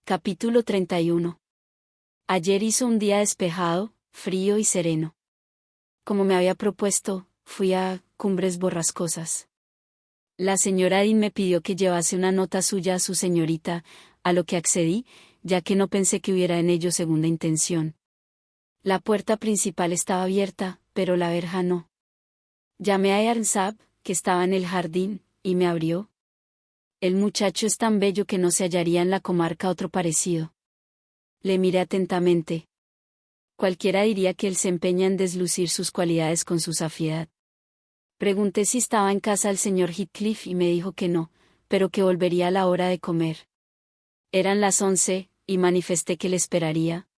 Capítulo 31. Ayer hizo un día despejado, frío y sereno. Como me había propuesto, fui a Cumbres Borrascosas. La señora Dean me pidió que llevase una nota suya a su señorita, a lo que accedí, ya que no pensé que hubiera en ello segunda intención. La puerta principal estaba abierta, pero la verja no. Llamé a Earnshaw, que estaba en el jardín, y me abrió. El muchacho es tan bello que no se hallaría en la comarca otro parecido. Le miré atentamente. Cualquiera diría que él se empeña en deslucir sus cualidades con su safiedad. Pregunté si estaba en casa el señor Heathcliff y me dijo que no, pero que volvería a la hora de comer. Eran las 11, y manifesté que le esperaría.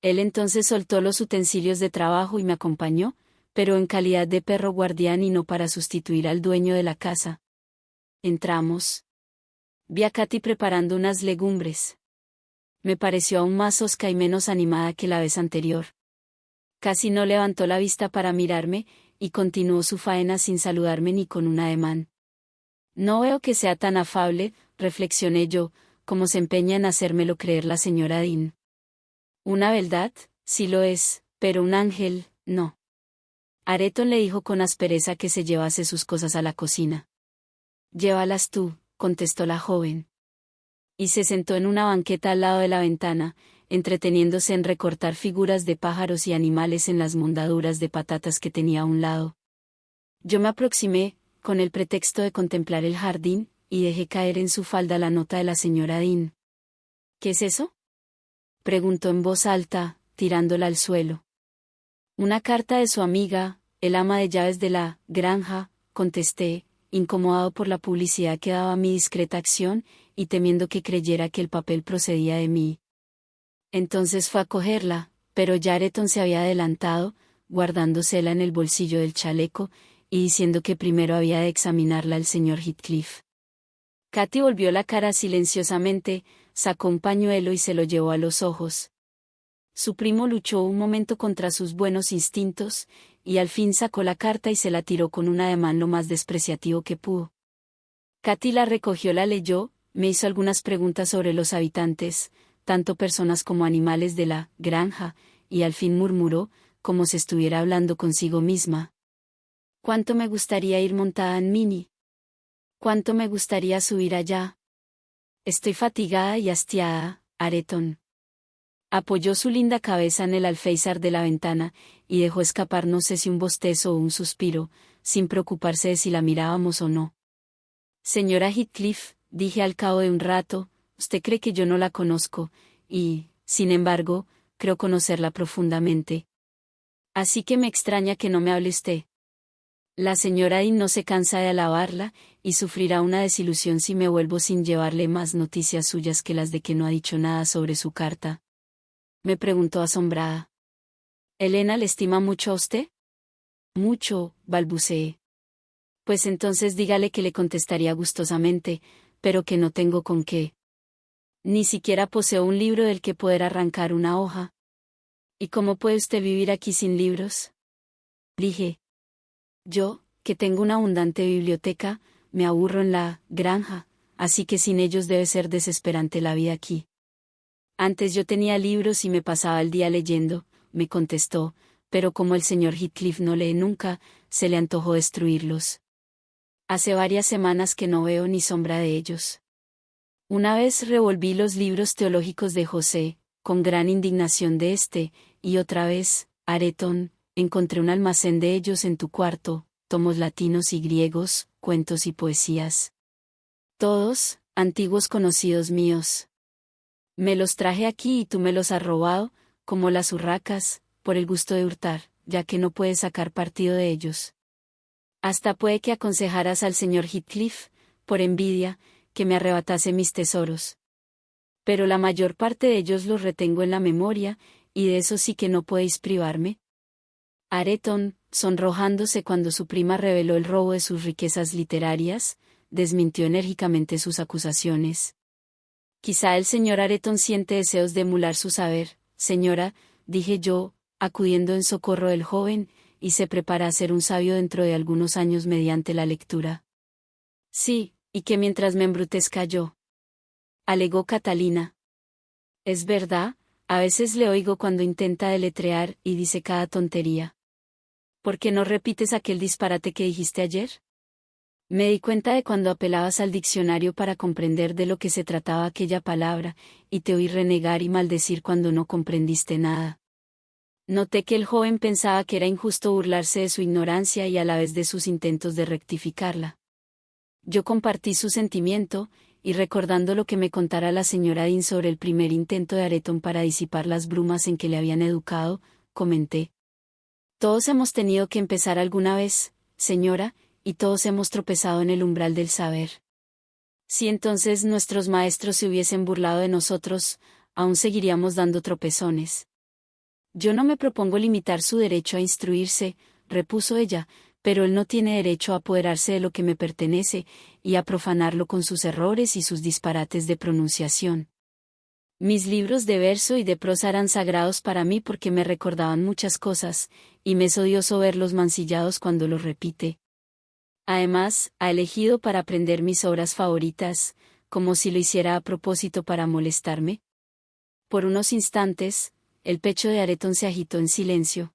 Él entonces soltó los utensilios de trabajo y me acompañó, pero en calidad de perro guardián y no para sustituir al dueño de la casa. Entramos. Vi a Katy preparando unas legumbres. Me pareció aún más hosca y menos animada que la vez anterior. Casi no levantó la vista para mirarme, y continuó su faena sin saludarme ni con un ademán. No veo que sea tan afable, reflexioné yo, como se empeña en hacérmelo creer la señora Dean. Una beldad, sí lo es, pero un ángel, no. Areton le dijo con aspereza que se llevase sus cosas a la cocina. Llévalas tú, contestó la joven. Y se sentó en una banqueta al lado de la ventana, entreteniéndose en recortar figuras de pájaros y animales en las mondaduras de patatas que tenía a un lado. Yo me aproximé, con el pretexto de contemplar el jardín, y dejé caer en su falda la nota de la señora Dean. ¿Qué es eso?, preguntó en voz alta, tirándola al suelo. Una carta de su amiga, el ama de llaves de la granja, contesté, incomodado por la publicidad que daba mi discreta acción, y temiendo que creyera que el papel procedía de mí. Entonces fue a cogerla, pero ya Areton se había adelantado, guardándosela en el bolsillo del chaleco, y diciendo que primero había de examinarla el señor Heathcliff. Katy volvió la cara silenciosamente, sacó un pañuelo y se lo llevó a los ojos. Su primo luchó un momento contra sus buenos instintos, y al fin sacó la carta y se la tiró con un ademán lo más despreciativo que pudo. Katy la recogió, la leyó, me hizo algunas preguntas sobre los habitantes, tanto personas como animales de la granja, y al fin murmuró, como si estuviera hablando consigo misma. ¿Cuánto me gustaría ir montada en Minnie? ¿Cuánto me gustaría subir allá? Estoy fatigada y hastiada, Areton. Apoyó su linda cabeza en el alféizar de la ventana, y dejó escapar no sé si un bostezo o un suspiro, sin preocuparse de si la mirábamos o no. Señora Heathcliff, dije al cabo de un rato, usted cree que yo no la conozco, y, sin embargo, creo conocerla profundamente. Así que me extraña que no me hable usted. La señora Dean no se cansa de alabarla, y sufrirá una desilusión si me vuelvo sin llevarle más noticias suyas que las de que no ha dicho nada sobre su carta. Me preguntó asombrada. ¿Elena le estima mucho a usted? Mucho, balbuceé. Pues entonces dígale que le contestaría gustosamente, pero que no tengo con qué. Ni siquiera poseo un libro del que poder arrancar una hoja. ¿Y cómo puede usted vivir aquí sin libros?, dije. Yo, que tengo una abundante biblioteca, me aburro en la granja, así que sin ellos debe ser desesperante la vida aquí. Antes yo tenía libros y me pasaba el día leyendo, me contestó, pero como el señor Heathcliff no lee nunca, se le antojó destruirlos. Hace varias semanas que no veo ni sombra de ellos. Una vez revolví los libros teológicos de José, con gran indignación de este, y otra vez, Areton, encontré un almacén de ellos en tu cuarto, tomos latinos y griegos, cuentos y poesías. Todos, antiguos conocidos míos. Me los traje aquí y tú me los has robado, como las urracas, por el gusto de hurtar, ya que no puedes sacar partido de ellos. Hasta puede que aconsejaras al señor Heathcliff, por envidia, que me arrebatase mis tesoros. Pero la mayor parte de ellos los retengo en la memoria, y de eso sí que no podéis privarme. Areton, sonrojándose cuando su prima reveló el robo de sus riquezas literarias, desmintió enérgicamente sus acusaciones. Quizá el señor Areton siente deseos de emular su saber, señora, dije yo, acudiendo en socorro del joven, y se prepara a ser un sabio dentro de algunos años mediante la lectura. Sí, y que mientras me embrutezca yo, alegó Catalina. Es verdad, a veces le oigo cuando intenta deletrear y dice cada tontería. ¿Por qué no repites aquel disparate que dijiste ayer? Me di cuenta de cuando apelabas al diccionario para comprender de lo que se trataba aquella palabra, y te oí renegar y maldecir cuando no comprendiste nada. Noté que el joven pensaba que era injusto burlarse de su ignorancia y a la vez de sus intentos de rectificarla. Yo compartí su sentimiento, y recordando lo que me contara la señora Dean sobre el primer intento de Areton para disipar las brumas en que le habían educado, comenté. Todos hemos tenido que empezar alguna vez, señora, y todos hemos tropezado en el umbral del saber. Si entonces nuestros maestros se hubiesen burlado de nosotros, aún seguiríamos dando tropezones. Yo no me propongo limitar su derecho a instruirse, repuso ella, pero él no tiene derecho a apoderarse de lo que me pertenece, y a profanarlo con sus errores y sus disparates de pronunciación. Mis libros de verso y de prosa eran sagrados para mí porque me recordaban muchas cosas, y me es odioso verlos mancillados cuando los repite. Además, ha elegido para aprender mis obras favoritas, como si lo hiciera a propósito para molestarme. Por unos instantes, el pecho de Areton se agitó en silencio.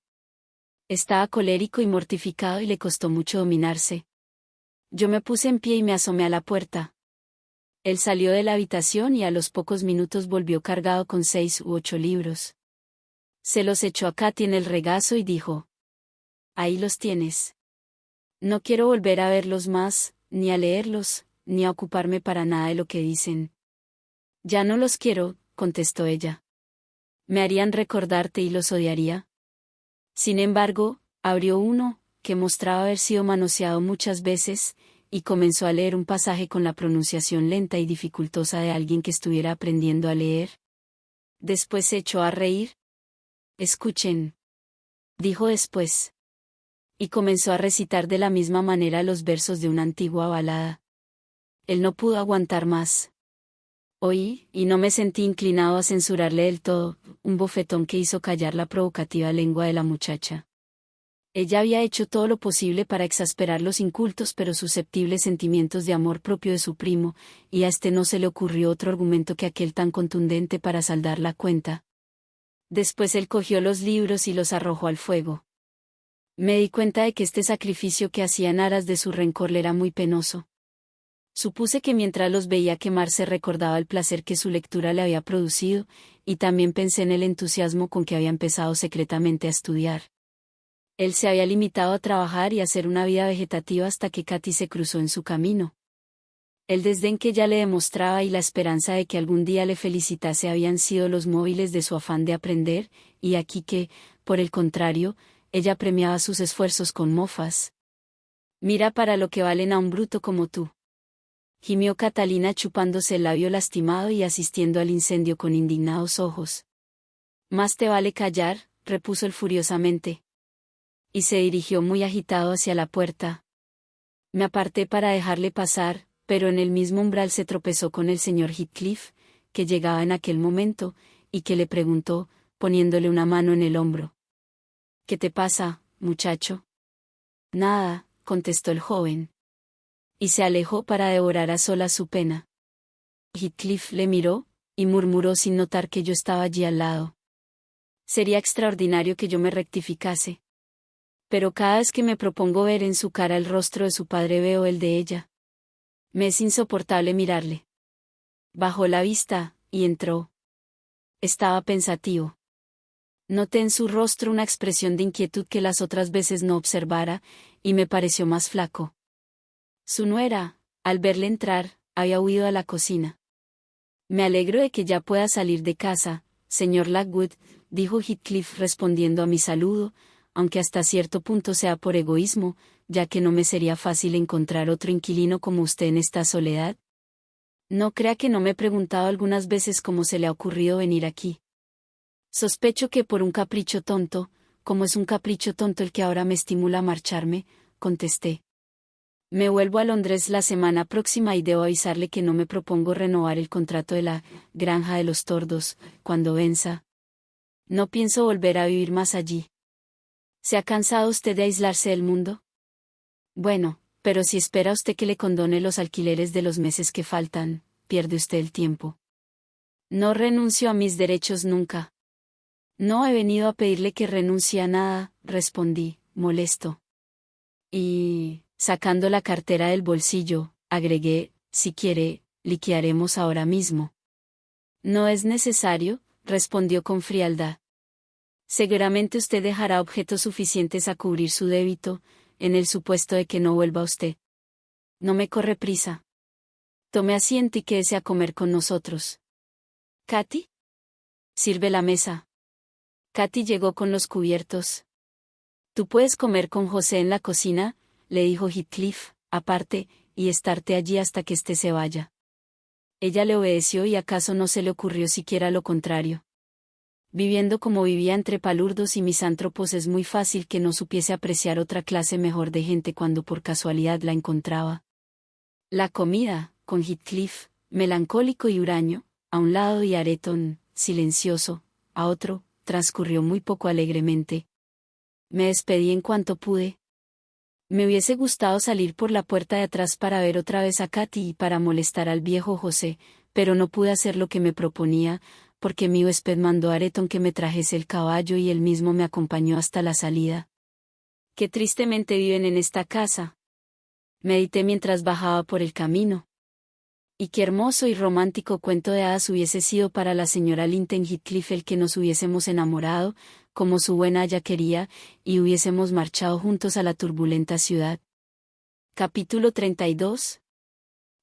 Estaba colérico y mortificado y le costó mucho dominarse. Yo me puse en pie y me asomé a la puerta. Él salió de la habitación y a los pocos minutos volvió cargado con 6 u 8 libros. Se los echó a Katy en el regazo y dijo: Ahí los tienes. No quiero volver a verlos más, ni a leerlos, ni a ocuparme para nada de lo que dicen. Ya no los quiero, contestó ella. Me harían recordarte y los odiaría. Sin embargo, abrió uno, que mostraba haber sido manoseado muchas veces, y comenzó a leer un pasaje con la pronunciación lenta y dificultosa de alguien que estuviera aprendiendo a leer. Después se echó a reír. Escuchen, dijo después. Y comenzó a recitar de la misma manera los versos de una antigua balada. Él no pudo aguantar más. Oí, y no me sentí inclinado a censurarle del todo, un bofetón que hizo callar la provocativa lengua de la muchacha. Ella había hecho todo lo posible para exasperar los incultos pero susceptibles sentimientos de amor propio de su primo, y a este no se le ocurrió otro argumento que aquel tan contundente para saldar la cuenta. Después él cogió los libros y los arrojó al fuego. Me di cuenta de que este sacrificio que hacía en aras de su rencor le era muy penoso. Supuse que mientras los veía quemarse recordaba el placer que su lectura le había producido, y también pensé en el entusiasmo con que había empezado secretamente a estudiar. Él se había limitado a trabajar y a hacer una vida vegetativa hasta que Katy se cruzó en su camino. El desdén que ella le demostraba y la esperanza de que algún día le felicitase habían sido los móviles de su afán de aprender, y aquí que, por el contrario, ella premiaba sus esfuerzos con mofas. Mira para lo que valen a un bruto como tú. Gimió Catalina chupándose el labio lastimado y asistiendo al incendio con indignados ojos. Más te vale callar, repuso él furiosamente. Y se dirigió muy agitado hacia la puerta. Me aparté para dejarle pasar, pero en el mismo umbral se tropezó con el señor Heathcliff, que llegaba en aquel momento, y que le preguntó, poniéndole una mano en el hombro. ¿Qué te pasa, muchacho? Nada, contestó el joven. Y se alejó para devorar a solas su pena. Heathcliff le miró, y murmuró sin notar que yo estaba allí al lado. Sería extraordinario que yo me rectificase. Pero cada vez que me propongo ver en su cara el rostro de su padre veo el de ella. Me es insoportable mirarle. Bajó la vista, y entró. Estaba pensativo. Noté en su rostro una expresión de inquietud que las otras veces no observara, y me pareció más flaco. Su nuera, al verle entrar, había huido a la cocina. Me alegro de que ya pueda salir de casa, señor Lockwood, dijo Heathcliff respondiendo a mi saludo, aunque hasta cierto punto sea por egoísmo, ya que no me sería fácil encontrar otro inquilino como usted en esta soledad. No crea que no me he preguntado algunas veces cómo se le ha ocurrido venir aquí. Sospecho que por un capricho tonto, como es un capricho tonto el que ahora me estimula a marcharme, contesté. Me vuelvo a Londres la semana próxima y debo avisarle que no me propongo renovar el contrato de la Granja de los Tordos, cuando venza. No pienso volver a vivir más allí. ¿Se ha cansado usted de aislarse del mundo? Bueno, pero si espera usted que le condone los alquileres de los meses que faltan, pierde usted el tiempo. No renuncio a mis derechos nunca. No he venido a pedirle que renuncie a nada, respondí, molesto. Y, sacando la cartera del bolsillo, agregué, si quiere, liquidaremos ahora mismo. No es necesario, respondió con frialdad. Seguramente usted dejará objetos suficientes a cubrir su débito, en el supuesto de que no vuelva usted. No me corre prisa. Tome asiento y quédese a comer con nosotros. ¿Katy? Sirve la mesa. Katy llegó con los cubiertos. Tú puedes comer con José en la cocina, le dijo Heathcliff, aparte, y estarte allí hasta que éste se vaya. Ella le obedeció y acaso no se le ocurrió siquiera lo contrario. Viviendo como vivía entre palurdos y misántropos es muy fácil que no supiese apreciar otra clase mejor de gente cuando por casualidad la encontraba. La comida, con Heathcliff, melancólico y huraño, a un lado y Areton, silencioso, a otro, transcurrió muy poco alegremente. Me despedí en cuanto pude. Me hubiese gustado salir por la puerta de atrás para ver otra vez a Katy y para molestar al viejo José, pero no pude hacer lo que me proponía, porque mi huésped mandó a Areton que me trajese el caballo y él mismo me acompañó hasta la salida. Qué tristemente viven en esta casa. Medité mientras bajaba por el camino. Y qué hermoso y romántico cuento de hadas hubiese sido para la señora Linton Heathcliff el que nos hubiésemos enamorado, como su buena aya quería, y hubiésemos marchado juntos a la turbulenta ciudad. Capítulo 32.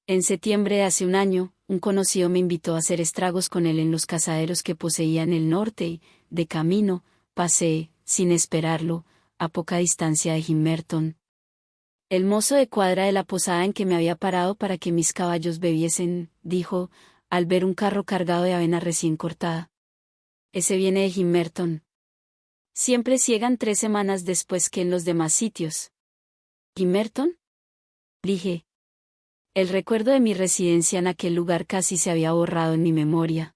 En septiembre de hace un año, un conocido me invitó a hacer estragos con él en los cazaderos que poseía en el norte y, de camino, pasé, sin esperarlo, a poca distancia de Gimmerton. El mozo de cuadra de la posada en que me había parado para que mis caballos bebiesen, dijo, al ver un carro cargado de avena recién cortada. Ese viene de Gimmerton. Siempre ciegan 3 semanas después que en los demás sitios. ¿Gimmerton? Dije. El recuerdo de mi residencia en aquel lugar casi se había borrado en mi memoria.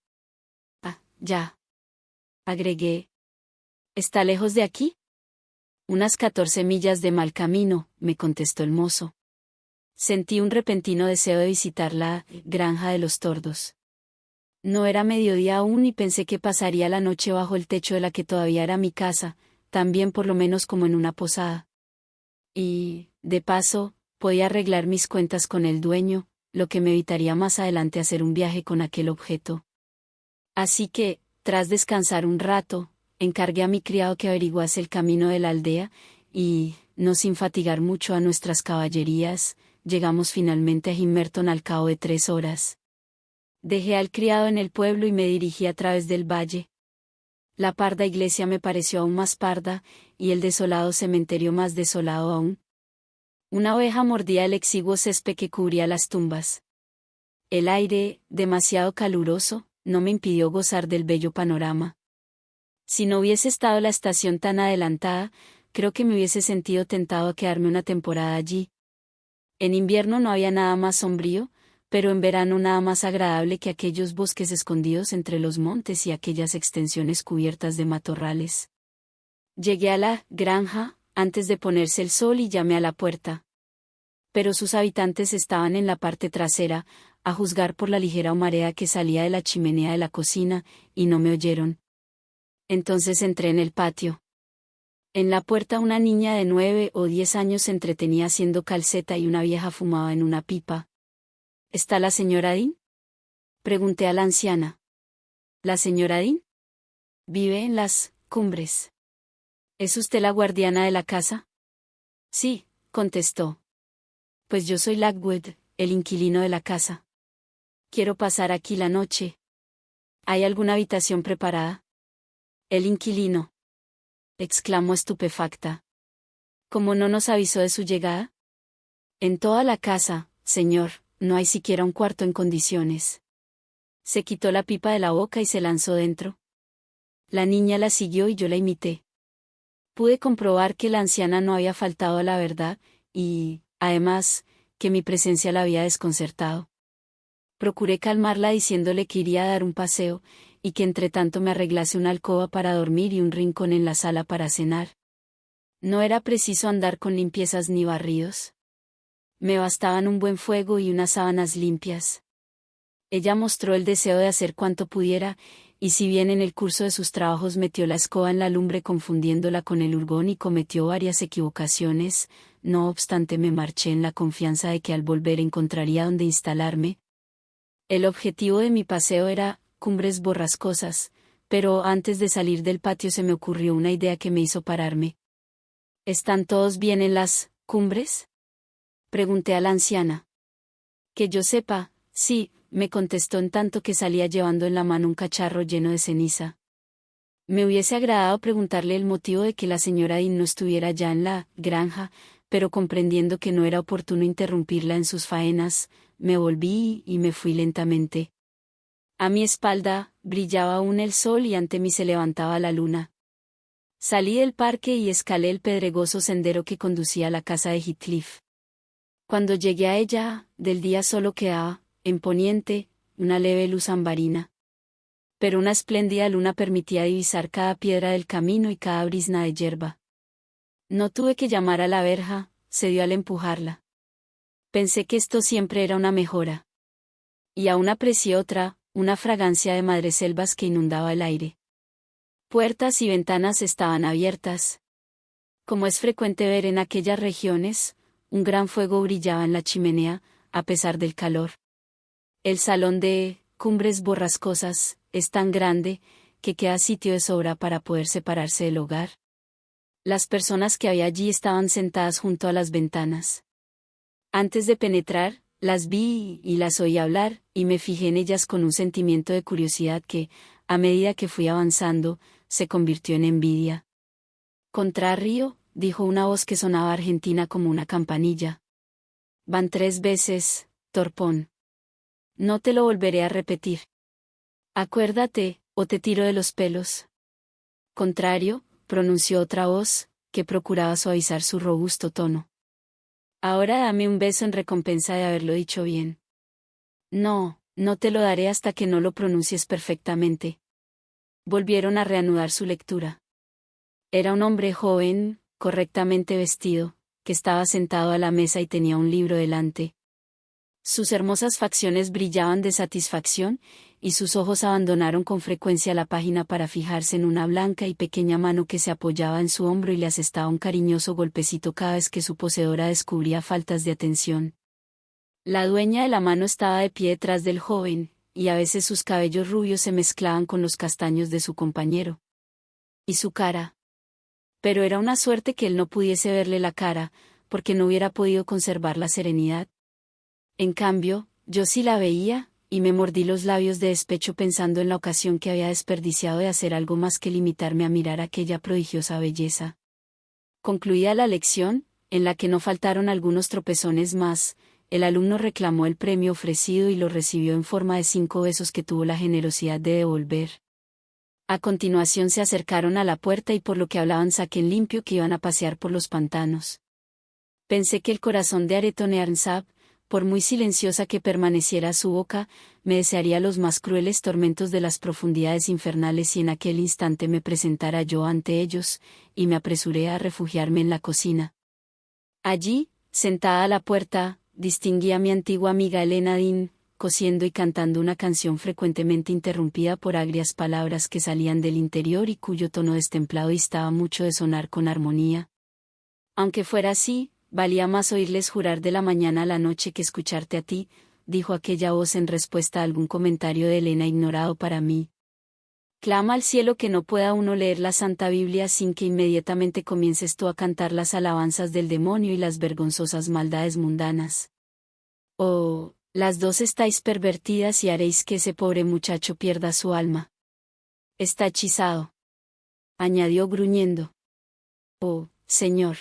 Ah, ya. Agregué. ¿Está lejos de aquí? Unas 14 millas de mal camino, me contestó el mozo. Sentí un repentino deseo de visitar la granja de los tordos. No era mediodía aún y pensé que pasaría la noche bajo el techo de la que todavía era mi casa, también por lo menos como en una posada. Y, de paso, podía arreglar mis cuentas con el dueño, lo que me evitaría más adelante hacer un viaje con aquel objeto. Así que, tras descansar un rato, encargué a mi criado que averiguase el camino de la aldea, y, no sin fatigar mucho a nuestras caballerías, llegamos finalmente a Gimmerton al cabo de 3 horas. Dejé al criado en el pueblo y me dirigí a través del valle. La parda iglesia me pareció aún más parda, y el desolado cementerio más desolado aún. Una oveja mordía el exiguo césped que cubría las tumbas. El aire, demasiado caluroso, no me impidió gozar del bello panorama. Si no hubiese estado la estación tan adelantada, creo que me hubiese sentido tentado a quedarme una temporada allí. En invierno no había nada más sombrío, pero en verano nada más agradable que aquellos bosques escondidos entre los montes y aquellas extensiones cubiertas de matorrales. Llegué a la granja, antes de ponerse el sol y llamé a la puerta. Pero sus habitantes estaban en la parte trasera, a juzgar por la ligera humareda que salía de la chimenea de la cocina, y no me oyeron. Entonces entré en el patio. En la puerta una niña de 9 o 10 años se entretenía haciendo calceta y una vieja fumaba en una pipa. ¿Está la señora Dean? Pregunté a la anciana. ¿La señora Dean? Vive en las Cumbres. ¿Es usted la guardiana de la casa? Sí, contestó. Pues yo soy Lockwood, el inquilino de la casa. Quiero pasar aquí la noche. ¿Hay alguna habitación preparada? El inquilino, exclamó estupefacta. ¿Cómo no nos avisó de su llegada? En toda la casa, señor, no hay siquiera un cuarto en condiciones. Se quitó la pipa de la boca y se lanzó dentro. La niña la siguió y yo la imité. Pude comprobar que la anciana no había faltado a la verdad, y, además, que mi presencia la había desconcertado. Procuré calmarla diciéndole que iría a dar un paseo, y que entretanto me arreglase una alcoba para dormir y un rincón en la sala para cenar. No era preciso andar con limpiezas ni barridos. Me bastaban un buen fuego y unas sábanas limpias. Ella mostró el deseo de hacer cuanto pudiera, y si bien en el curso de sus trabajos metió la escoba en la lumbre confundiéndola con el urgón y cometió varias equivocaciones, no obstante me marché en la confianza de que al volver encontraría donde instalarme. El objetivo de mi paseo era Cumbres Borrascosas, pero antes de salir del patio se me ocurrió una idea que me hizo pararme. ¿Están todos bien en las cumbres?, pregunté a la anciana. Que yo sepa, sí, me contestó en tanto que salía llevando en la mano un cacharro lleno de ceniza. Me hubiese agradado preguntarle el motivo de que la señora Dean no estuviera ya en la granja, pero comprendiendo que no era oportuno interrumpirla en sus faenas, me volví y me fui lentamente. A mi espalda brillaba aún el sol y ante mí se levantaba la luna. Salí del parque y escalé el pedregoso sendero que conducía a la casa de Heathcliff. Cuando llegué a ella, del día solo quedaba, en poniente, una leve luz ambarina. Pero una espléndida luna permitía divisar cada piedra del camino y cada brizna de yerba. No tuve que llamar a la verja, cedió al empujarla. Pensé que esto siempre era una mejora. Y aún aprecié otra, una fragancia de madreselvas que inundaba el aire. Puertas y ventanas estaban abiertas. Como es frecuente ver en aquellas regiones, un gran fuego brillaba en la chimenea, a pesar del calor. El salón de Cumbres Borrascosas es tan grande, que queda sitio de sobra para poder separarse del hogar. Las personas que había allí estaban sentadas junto a las ventanas. Antes de penetrar, las vi y las oí hablar, y me fijé en ellas con un sentimiento de curiosidad que, a medida que fui avanzando, se convirtió en envidia. Contrario, dijo una voz que sonaba argentina como una campanilla. Van 3 veces, torpón. No te lo volveré a repetir. Acuérdate, o te tiro de los pelos. Contrario, pronunció otra voz, que procuraba suavizar su robusto tono. Ahora dame un beso en recompensa de haberlo dicho bien. No, no te lo daré hasta que no lo pronuncies perfectamente. Volvieron a reanudar su lectura. Era un hombre joven, correctamente vestido, que estaba sentado a la mesa y tenía un libro delante. Sus hermosas facciones brillaban de satisfacción, y sus ojos abandonaron con frecuencia la página para fijarse en una blanca y pequeña mano que se apoyaba en su hombro y le asestaba un cariñoso golpecito cada vez que su poseedora descubría faltas de atención. La dueña de la mano estaba de pie detrás del joven, y a veces sus cabellos rubios se mezclaban con los castaños de su compañero. ¿Y su cara? Pero era una suerte que él no pudiese verle la cara, porque no hubiera podido conservar la serenidad. En cambio, yo sí la veía, y me mordí los labios de despecho pensando en la ocasión que había desperdiciado de hacer algo más que limitarme a mirar aquella prodigiosa belleza. Concluida la lección, en la que no faltaron algunos tropezones más, el alumno reclamó el premio ofrecido y lo recibió en forma de 5 besos que tuvo la generosidad de devolver. A continuación se acercaron a la puerta y por lo que hablaban saqué en limpio que iban a pasear por los pantanos. Pensé que el corazón de Areton Earnshaw, por muy silenciosa que permaneciera su boca, me desearía los más crueles tormentos de las profundidades infernales si en aquel instante me presentara yo ante ellos, y me apresuré a refugiarme en la cocina. Allí, sentada a la puerta, distinguí a mi antigua amiga Helena Dean, cosiendo y cantando una canción frecuentemente interrumpida por agrias palabras que salían del interior y cuyo tono destemplado distaba mucho de sonar con armonía. Aunque fuera así, valía más oírles jurar de la mañana a la noche que escucharte a ti, dijo aquella voz en respuesta a algún comentario de Helena ignorado para mí. Clama al cielo que no pueda uno leer la Santa Biblia sin que inmediatamente comiences tú a cantar las alabanzas del demonio y las vergonzosas maldades mundanas. Oh, las dos estáis pervertidas y haréis que ese pobre muchacho pierda su alma. Está hechizado, añadió gruñendo. Oh, Señor.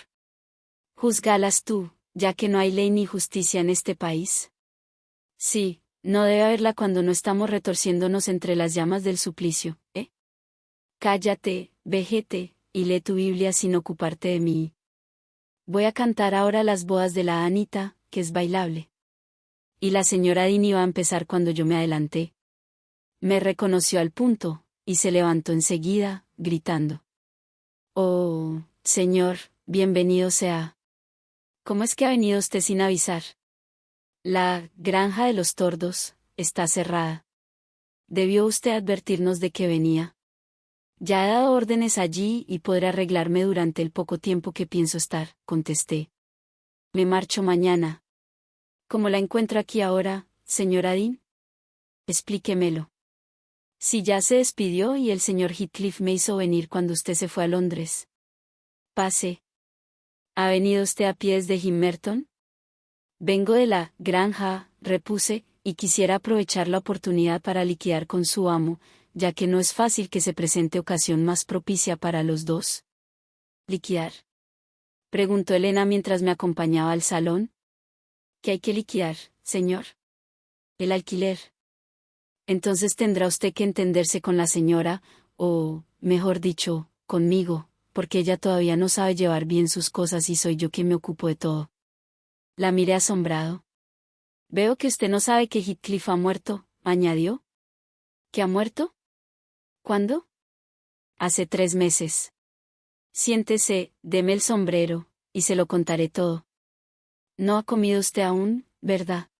Júzgalas tú, ya que no hay ley ni justicia en este país. Sí, no debe haberla cuando no estamos retorciéndonos entre las llamas del suplicio, ¿eh? Cállate, vejete, y lee tu Biblia sin ocuparte de mí. Voy a cantar ahora las bodas de la Anita, que es bailable. Y la señora Dean iba a empezar cuando yo me adelanté. Me reconoció al punto, y se levantó enseguida, gritando. Oh, señor, bienvenido sea. ¿Cómo es que ha venido usted sin avisar? La granja de los tordos, está cerrada. Debió usted advertirnos de que venía. Ya he dado órdenes allí y podré arreglarme durante el poco tiempo que pienso estar, contesté. Me marcho mañana. ¿Cómo la encuentro aquí ahora, señora Dean? Explíquemelo. Si ya se despidió y el señor Heathcliff me hizo venir cuando usted se fue a Londres. Pase. ¿Ha venido usted a pie desde Gimmerton? Vengo de la granja, repuse, y quisiera aprovechar la oportunidad para liquidar con su amo, ya que no es fácil que se presente ocasión más propicia para los dos. ¿Liquidar? Preguntó Elena mientras me acompañaba al salón. ¿Qué hay que liquidar, señor? El alquiler. Entonces tendrá usted que entenderse con la señora, o, mejor dicho, conmigo, porque ella todavía no sabe llevar bien sus cosas y soy yo quien me ocupo de todo. La miré asombrado. Veo que usted no sabe que Heathcliff ha muerto, añadió. ¿Que ha muerto? ¿Cuándo? Hace 3 meses. Siéntese, deme el sombrero, y se lo contaré todo. No ha comido usted aún, ¿verdad?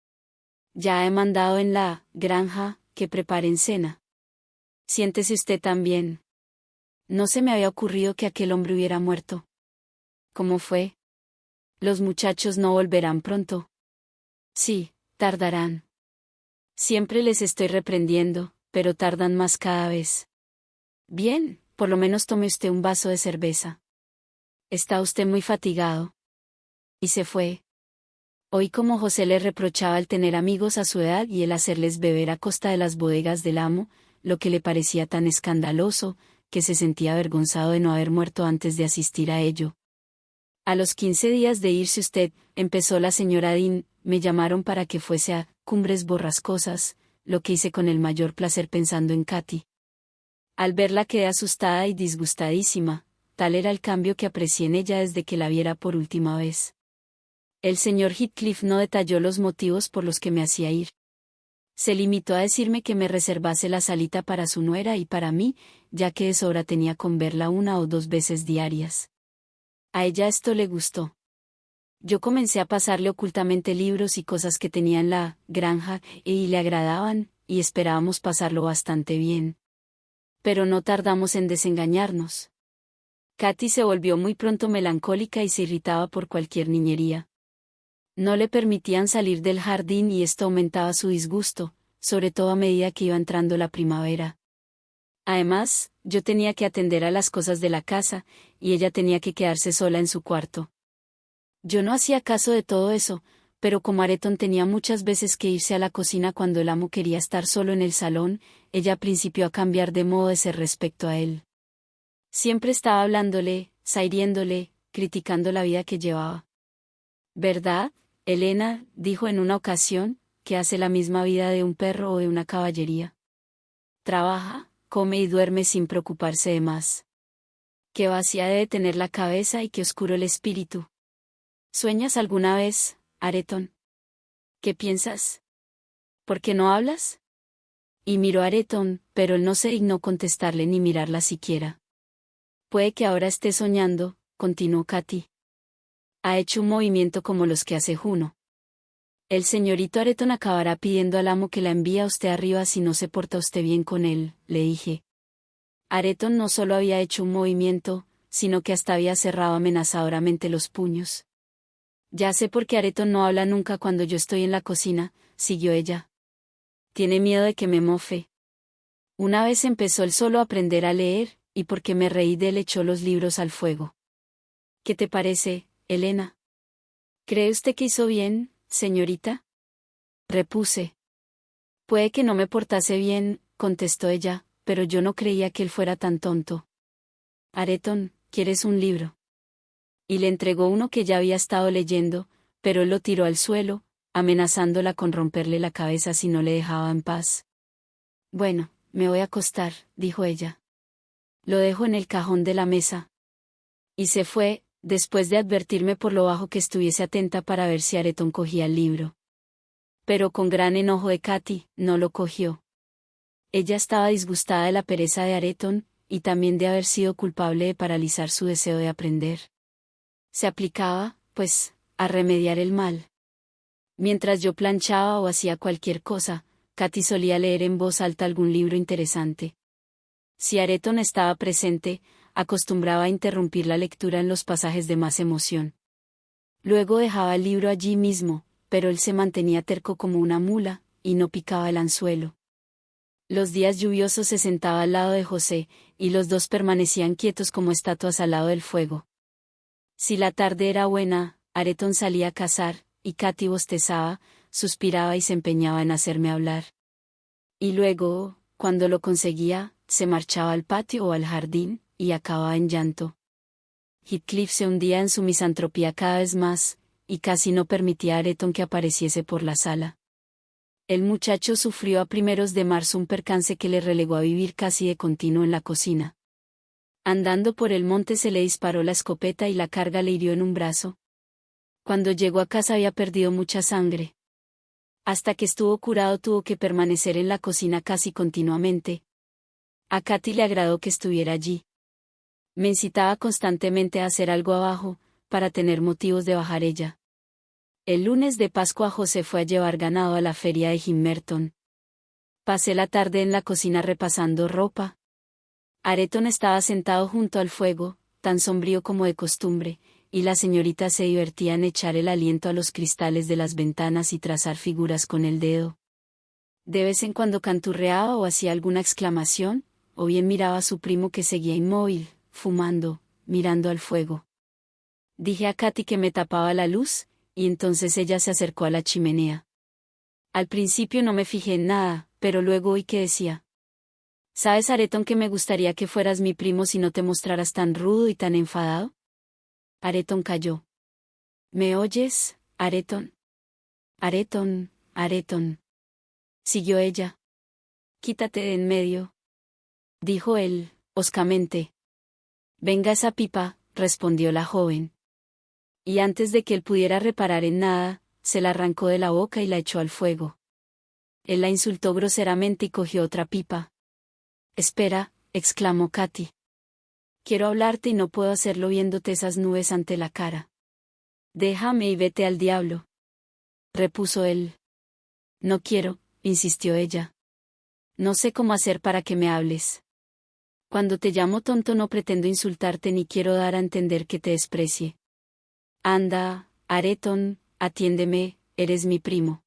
Ya he mandado en la granja que preparen cena. Siéntese usted también. No se me había ocurrido que aquel hombre hubiera muerto. ¿Cómo fue? Los muchachos no volverán pronto. Sí, tardarán. Siempre les estoy reprendiendo, pero tardan más cada vez. Bien, por lo menos tome usted un vaso de cerveza. Está usted muy fatigado. Y se fue. Oí cómo José le reprochaba el tener amigos a su edad y el hacerles beber a costa de las bodegas del amo, lo que le parecía tan escandaloso, que se sentía avergonzado de no haber muerto antes de asistir a ello. A los 15 días de irse usted, empezó la señora Dean, me llamaron para que fuese a Cumbres Borrascosas, lo que hice con el mayor placer pensando en Katy. Al verla quedé asustada y disgustadísima, tal era el cambio que aprecié en ella desde que la viera por última vez. El señor Heathcliff no detalló los motivos por los que me hacía ir. Se limitó a decirme que me reservase la salita para su nuera y para mí, ya que de sobra tenía con verla 1 o 2 veces diarias. A ella esto le gustó. Yo comencé a pasarle ocultamente libros y cosas que tenía en la granja, y le agradaban, y esperábamos pasarlo bastante bien. Pero no tardamos en desengañarnos. Katy se volvió muy pronto melancólica y se irritaba por cualquier niñería. No le permitían salir del jardín y esto aumentaba su disgusto, sobre todo a medida que iba entrando la primavera. Además, yo tenía que atender a las cosas de la casa, y ella tenía que quedarse sola en su cuarto. Yo no hacía caso de todo eso, pero como Areton tenía muchas veces que irse a la cocina cuando el amo quería estar solo en el salón, ella principió a cambiar de modo de ser respecto a él. Siempre estaba hablándole, zahiriéndole, criticando la vida que llevaba. ¿Verdad, Elena? Dijo en una ocasión, que hace la misma vida de un perro o de una caballería. Trabaja, come y duerme sin preocuparse de más. Qué vacía debe tener la cabeza y qué oscuro el espíritu. ¿Sueñas alguna vez, Areton? ¿Qué piensas? ¿Por qué no hablas? Y miró a Areton, pero él no se dignó contestarle ni mirarla siquiera. Puede que ahora esté soñando, continuó Katy. Ha hecho un movimiento como los que hace Juno. El señorito Areton acabará pidiendo al amo que la envíe a usted arriba si no se porta usted bien con él, le dije. Areton no solo había hecho un movimiento, sino que hasta había cerrado amenazadoramente los puños. Ya sé por qué Areton no habla nunca cuando yo estoy en la cocina, siguió ella. Tiene miedo de que me mofe. Una vez empezó él solo a aprender a leer, y porque me reí de él echó los libros al fuego. ¿Qué te parece, Elena? ¿Cree usted que hizo bien, señorita? Repuse. Puede que no me portase bien, contestó ella, pero yo no creía que él fuera tan tonto. Areton, ¿quieres un libro? Y le entregó uno que ya había estado leyendo, pero él lo tiró al suelo, amenazándola con romperle la cabeza si no le dejaba en paz. Bueno, me voy a acostar, dijo ella. Lo dejo en el cajón de la mesa. Y se fue, después de advertirme por lo bajo que estuviese atenta para ver si Areton cogía el libro. Pero con gran enojo de Katy, no lo cogió. Ella estaba disgustada de la pereza de Areton, y también de haber sido culpable de paralizar su deseo de aprender. Se aplicaba, pues, a remediar el mal. Mientras yo planchaba o hacía cualquier cosa, Katy solía leer en voz alta algún libro interesante. Si Areton estaba presente, acostumbraba a interrumpir la lectura en los pasajes de más emoción. Luego dejaba el libro allí mismo, pero él se mantenía terco como una mula, y no picaba el anzuelo. Los días lluviosos se sentaba al lado de José, y los dos permanecían quietos como estatuas al lado del fuego. Si la tarde era buena, Areton salía a cazar, y Katy bostezaba, suspiraba y se empeñaba en hacerme hablar. Y luego, cuando lo conseguía, se marchaba al patio o al jardín, y acababa en llanto. Heathcliff se hundía en su misantropía cada vez más, y casi no permitía a Areton que apareciese por la sala. El muchacho sufrió a primeros de marzo un percance que le relegó a vivir casi de continuo en la cocina. Andando por el monte se le disparó la escopeta y la carga le hirió en un brazo. Cuando llegó a casa había perdido mucha sangre. Hasta que estuvo curado tuvo que permanecer en la cocina casi continuamente. A Katy le agradó que estuviera allí. Me incitaba constantemente a hacer algo abajo, para tener motivos de bajar ella. El lunes de Pascua José fue a llevar ganado a la feria de Gimmerton. Pasé la tarde en la cocina repasando ropa. Areton estaba sentado junto al fuego, tan sombrío como de costumbre, y la señorita se divertía en echar el aliento a los cristales de las ventanas y trazar figuras con el dedo. De vez en cuando canturreaba o hacía alguna exclamación, o bien miraba a su primo que seguía inmóvil, fumando, mirando al fuego. Dije a Katy que me tapaba la luz, y entonces ella se acercó a la chimenea. Al principio no me fijé en nada, pero luego oí que decía: ¿Sabes, Areton, que me gustaría que fueras mi primo si no te mostraras tan rudo y tan enfadado? Areton calló. ¿Me oyes, Areton? Areton, Areton. Siguió ella. Quítate de en medio, dijo él, hoscamente. Venga esa pipa, respondió la joven. Y antes de que él pudiera reparar en nada, se la arrancó de la boca y la echó al fuego. Él la insultó groseramente y cogió otra pipa. Espera, exclamó Katy. Quiero hablarte y no puedo hacerlo viéndote esas nubes ante la cara. Déjame y vete al diablo, repuso él. No quiero, insistió ella. No sé cómo hacer para que me hables. Cuando te llamo tonto no pretendo insultarte ni quiero dar a entender que te desprecie. Anda, Areton, atiéndeme, eres mi primo.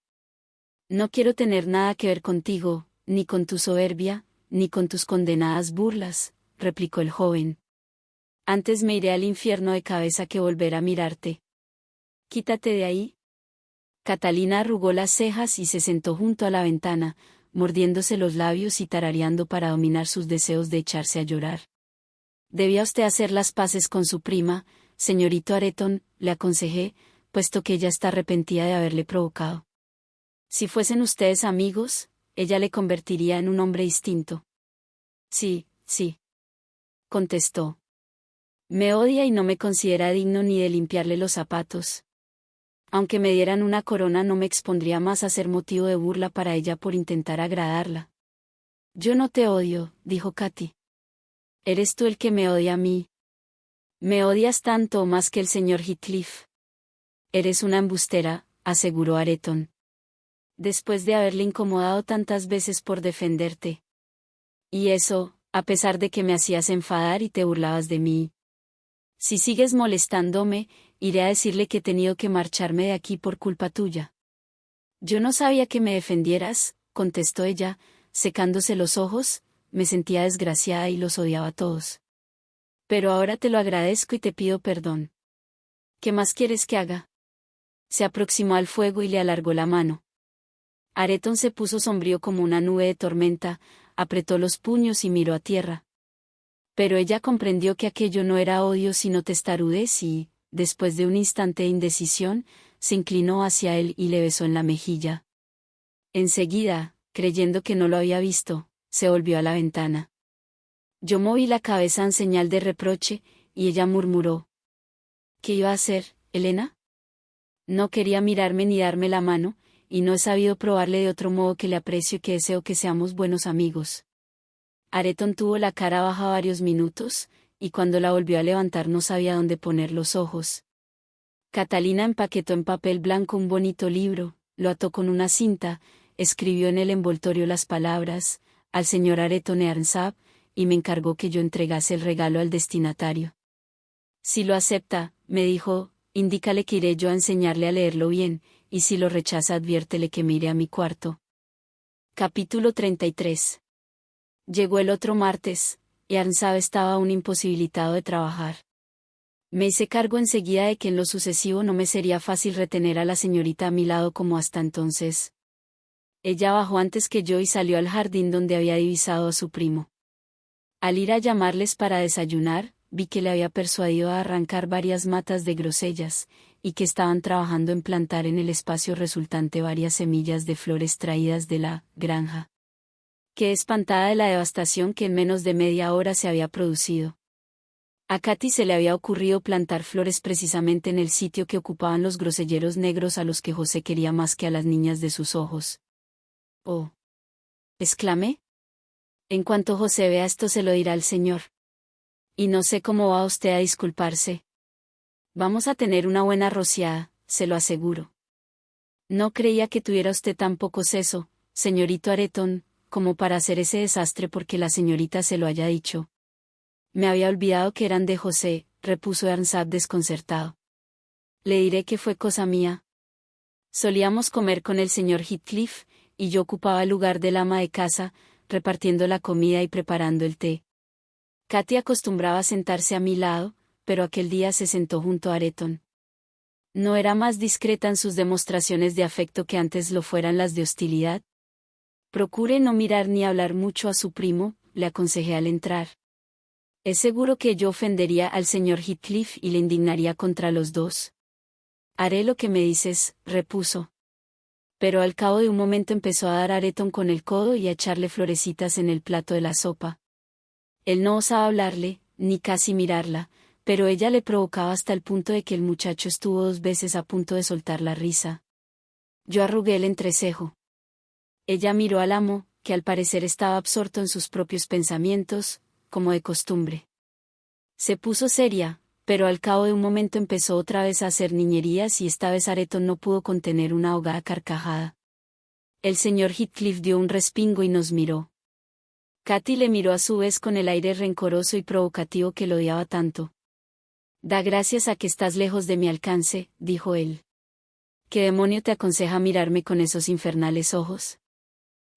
No quiero tener nada que ver contigo, ni con tu soberbia, ni con tus condenadas burlas, replicó el joven. Antes me iré al infierno de cabeza que volver a mirarte. Quítate de ahí. Catalina arrugó las cejas y se sentó junto a la ventana, mordiéndose los labios y tarareando para dominar sus deseos de echarse a llorar. Debía usted hacer las paces con su prima, señorito Areton, le aconsejé, puesto que ella está arrepentida de haberle provocado. Si fuesen ustedes amigos, ella le convertiría en un hombre distinto. Sí, sí, contestó. Me odia y no me considera digno ni de limpiarle los zapatos. Aunque me dieran una corona no me expondría más a ser motivo de burla para ella por intentar agradarla. Yo no te odio, dijo Katy. Eres tú el que me odia a mí. Me odias tanto o más que el señor Heathcliff. Eres una embustera, aseguró Areton. Después de haberle incomodado tantas veces por defenderte. Y eso, a pesar de que me hacías enfadar y te burlabas de mí. Si sigues molestándome, iré a decirle que he tenido que marcharme de aquí por culpa tuya. Yo no sabía que me defendieras, contestó ella, secándose los ojos, me sentía desgraciada y los odiaba a todos. Pero ahora te lo agradezco y te pido perdón. ¿Qué más quieres que haga? Se aproximó al fuego y le alargó la mano. Areton se puso sombrío como una nube de tormenta, apretó los puños y miró a tierra. Pero ella comprendió que aquello no era odio sino testarudez y, después de un instante de indecisión, se inclinó hacia él y le besó en la mejilla. Enseguida, creyendo que no lo había visto, se volvió a la ventana. Yo moví la cabeza en señal de reproche, y ella murmuró. ¿Qué iba a hacer, Helena? No quería mirarme ni darme la mano, y no he sabido probarle de otro modo que le aprecio y que deseo que seamos buenos amigos. Areton tuvo la cara baja varios minutos, y cuando la volvió a levantar no sabía dónde poner los ojos. Catalina empaquetó en papel blanco un bonito libro, lo ató con una cinta, escribió en el envoltorio las palabras, al señor Areton Earnshaw, y me encargó que yo entregase el regalo al destinatario. Si lo acepta, me dijo, indícale que iré yo a enseñarle a leerlo bien, y si lo rechaza adviértele que me iré a mi cuarto. Capítulo 33. Llegó el otro martes, y Earnshaw estaba aún imposibilitado de trabajar. Me hice cargo enseguida de que en lo sucesivo no me sería fácil retener a la señorita a mi lado como hasta entonces. Ella bajó antes que yo y salió al jardín donde había divisado a su primo. Al ir a llamarles para desayunar, vi que le había persuadido a arrancar varias matas de grosellas, y que estaban trabajando en plantar en el espacio resultante varias semillas de flores traídas de la granja. Quedé espantada de la devastación que en menos de media hora se había producido. A Katy se le había ocurrido plantar flores precisamente en el sitio que ocupaban los groselleros negros a los que José quería más que a las niñas de sus ojos. «Oh», exclamé. «En cuanto José vea esto se lo dirá al señor. Y no sé cómo va usted a disculparse. Vamos a tener una buena rociada, se lo aseguro. No creía que tuviera usted tan poco seso, señorito Areton, como para hacer ese desastre porque la señorita se lo haya dicho». «Me había olvidado que eran de José», repuso Earnshaw desconcertado. «Le diré que fue cosa mía. Solíamos comer con el señor Heathcliff, y yo ocupaba el lugar del ama de casa, repartiendo la comida y preparando el té. Katy acostumbraba sentarse a mi lado, pero aquel día se sentó junto a Areton. No era más discreta en sus demostraciones de afecto que antes lo fueran las de hostilidad. Procure no mirar ni hablar mucho a su primo, le aconsejé al entrar. Es seguro que yo ofendería al señor Heathcliff y le indignaría contra los dos. Haré lo que me dices, repuso. Pero al cabo de un momento empezó a dar a Areton con el codo y a echarle florecitas en el plato de la sopa. Él no osaba hablarle, ni casi mirarla, pero ella le provocaba hasta el punto de que el muchacho estuvo 2 veces a punto de soltar la risa. Yo arrugué el entrecejo. Ella miró al amo, que al parecer estaba absorto en sus propios pensamientos, como de costumbre. Se puso seria, pero al cabo de un momento empezó otra vez a hacer niñerías y esta vez Areton no pudo contener una ahogada carcajada. El señor Heathcliff dio un respingo y nos miró. Katy le miró a su vez con el aire rencoroso y provocativo que lo odiaba tanto. «Da gracias a que estás lejos de mi alcance», dijo él. «¿Qué demonio te aconseja mirarme con esos infernales ojos?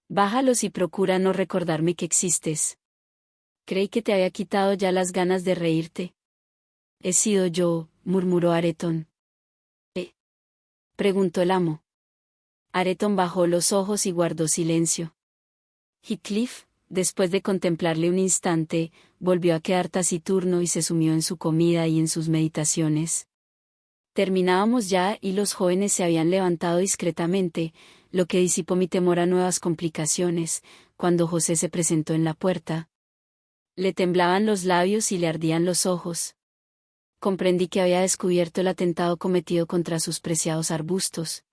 Bájalos y procura no recordarme que existes. Creí que te había quitado ya las ganas de reírte». «He sido yo», murmuró Areton. Preguntó el amo. Areton bajó los ojos y guardó silencio. Heathcliff, después de contemplarle un instante, volvió a quedar taciturno y se sumió en su comida y en sus meditaciones. Terminábamos ya y los jóvenes se habían levantado discretamente, lo que disipó mi temor a nuevas complicaciones, cuando José se presentó en la puerta. Le temblaban los labios y le ardían los ojos. Comprendí que había descubierto el atentado cometido contra sus preciados arbustos.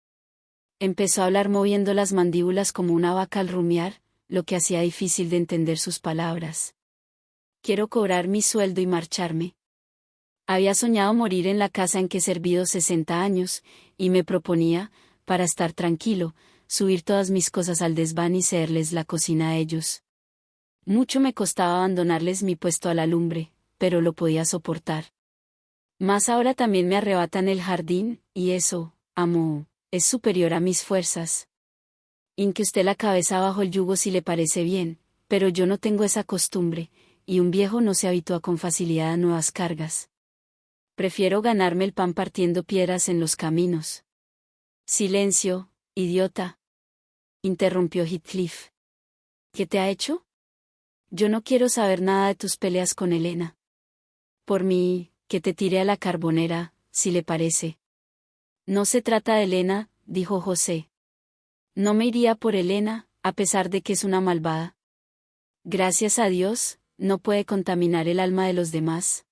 Empezó a hablar moviendo las mandíbulas como una vaca al rumiar, lo que hacía difícil de entender sus palabras. «Quiero cobrar mi sueldo y marcharme. Había soñado morir en la casa en que he servido 60 años, y me proponía, para estar tranquilo, subir todas mis cosas al desván y cederles la cocina a ellos. Mucho me costaba abandonarles mi puesto a la lumbre, pero lo podía soportar. Mas ahora también me arrebatan el jardín, y eso, amo, es superior a mis fuerzas. Hinque usted la cabeza bajo el yugo si le parece bien, pero yo no tengo esa costumbre, y un viejo no se habitúa con facilidad a nuevas cargas. Prefiero ganarme el pan partiendo piedras en los caminos». «Silencio, idiota», interrumpió Heathcliff. «¿Qué te ha hecho? Yo no quiero saber nada de tus peleas con Helena. Por mí, que te tire a la carbonera, si le parece». «No se trata de Helena», dijo José. «No me iría por Helena, a pesar de que es una malvada. Gracias a Dios, no puede contaminar el alma de los demás.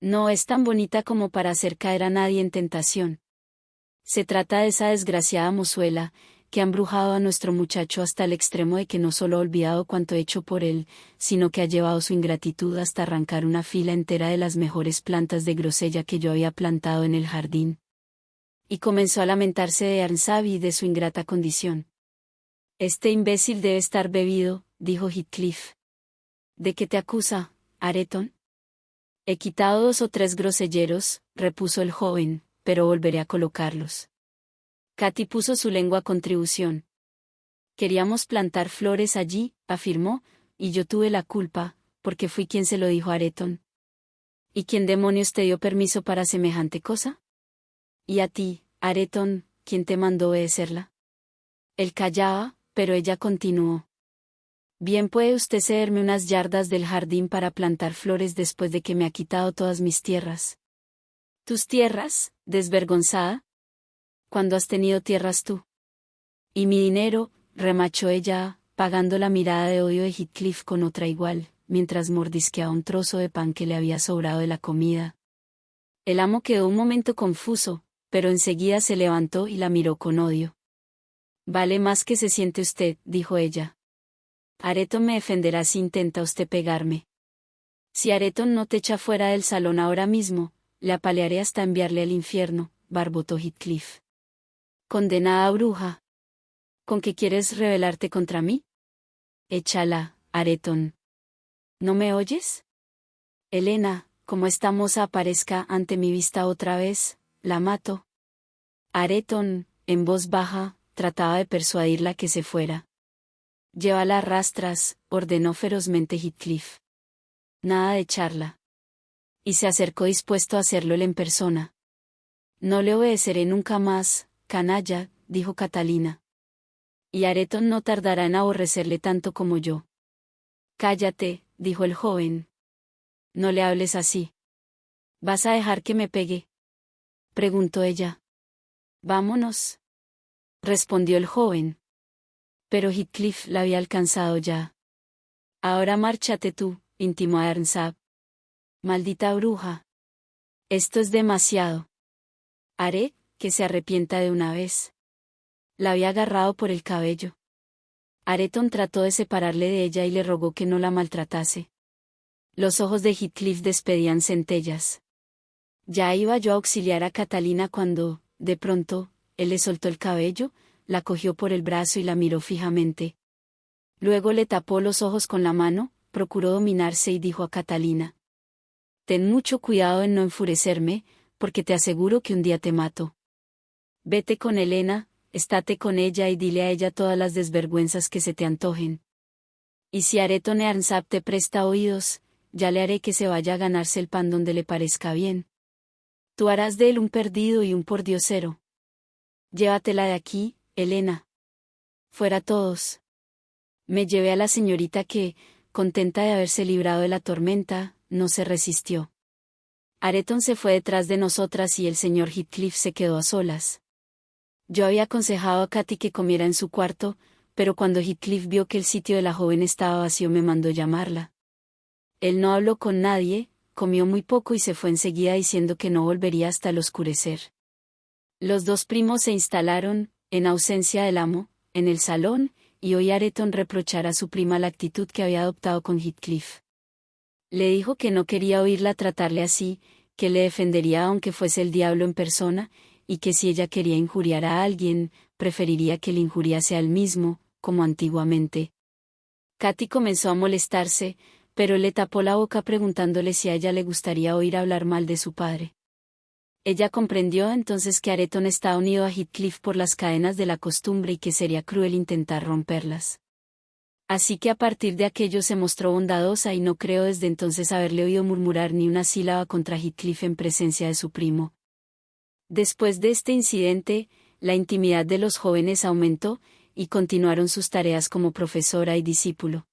No es tan bonita como para hacer caer a nadie en tentación. Se trata de esa desgraciada mozuela, que ha embrujado a nuestro muchacho hasta el extremo de que no solo ha olvidado cuanto he hecho por él, sino que ha llevado su ingratitud hasta arrancar una fila entera de las mejores plantas de grosella que yo había plantado en el jardín». Y comenzó a lamentarse de Earnshaw y de su ingrata condición. Este imbécil debe estar bebido, dijo Heathcliff. ¿De qué te acusa, Areton? He quitado 2 o 3 groselleros, repuso el joven, pero volveré a colocarlos. Katy puso su lengua a contribución. Queríamos plantar flores allí, afirmó, y yo tuve la culpa, porque fui quien se lo dijo a Areton. ¿Y quién demonios te dio permiso para semejante cosa? Y a ti, Areton, ¿quién te mandó obedecerla? Él callaba, pero ella continuó. Bien puede usted cederme unas yardas del jardín para plantar flores después de que me ha quitado todas mis tierras. ¿Tus tierras, desvergonzada? ¿Cuándo has tenido tierras tú? Y mi dinero, remachó ella, pagando la mirada de odio de Heathcliff con otra igual, mientras mordisqueaba un trozo de pan que le había sobrado de la comida. El amo quedó un momento confuso, pero enseguida se levantó y la miró con odio. Vale más que se siente usted, dijo ella. Areton me defenderá si intenta usted pegarme. Si Areton no te echa fuera del salón ahora mismo, le apalearé hasta enviarle al infierno, barbotó Heathcliff. Condenada bruja. ¿Con qué quieres rebelarte contra mí? Échala, Areton. ¿No me oyes? Helena, como esta moza aparezca ante mi vista otra vez, la mato. Areton, en voz baja, trataba de persuadirla que se fuera. Llévala a rastras, ordenó ferozmente Heathcliff. Nada de charla. Y se acercó dispuesto a hacerlo él en persona. No le obedeceré nunca más, canalla, dijo Catalina. Y Areton no tardará en aborrecerle tanto como yo. Cállate, dijo el joven. No le hables así. ¿Vas a dejar que me pegue? Preguntó ella. Vámonos, respondió el joven. Pero Heathcliff la había alcanzado ya. Ahora márchate tú, intimó a Earnshaw. Maldita bruja. Esto es demasiado. Haré que se arrepienta de una vez. La había agarrado por el cabello. Areton trató de separarle de ella y le rogó que no la maltratase. Los ojos de Heathcliff despedían centellas. Ya iba yo a auxiliar a Catalina cuando, de pronto, él le soltó el cabello, la cogió por el brazo y la miró fijamente. Luego le tapó los ojos con la mano, procuró dominarse y dijo a Catalina. Ten mucho cuidado en no enfurecerme, porque te aseguro que un día te mato. Vete con Helena, estate con ella y dile a ella todas las desvergüenzas que se te antojen. Y si Areton Earnshaw te presta oídos, ya le haré que se vaya a ganarse el pan donde le parezca bien. Tú harás de él un perdido y un pordiosero. Llévatela de aquí, Helena. Fuera todos. Me llevé a la señorita que, contenta de haberse librado de la tormenta, no se resistió. Areton se fue detrás de nosotras y el señor Heathcliff se quedó a solas. Yo había aconsejado a Katy que comiera en su cuarto, pero cuando Heathcliff vio que el sitio de la joven estaba vacío me mandó llamarla. Él no habló con nadie, comió muy poco y se fue enseguida diciendo que no volvería hasta el oscurecer. Los 2 primos se instalaron, en ausencia del amo, en el salón, y oí a Areton reprochar a su prima la actitud que había adoptado con Heathcliff. Le dijo que no quería oírla tratarle así, que le defendería aunque fuese el diablo en persona, y que si ella quería injuriar a alguien, preferiría que le injuriase a él mismo, como antiguamente. Katy comenzó a molestarse, pero le tapó la boca preguntándole si a ella le gustaría oír hablar mal de su padre. Ella comprendió entonces que Areton estaba unido a Heathcliff por las cadenas de la costumbre y que sería cruel intentar romperlas. Así que a partir de aquello se mostró bondadosa y no creo desde entonces haberle oído murmurar ni una sílaba contra Heathcliff en presencia de su primo. Después de este incidente, la intimidad de los jóvenes aumentó, y continuaron sus tareas como profesora y discípulo.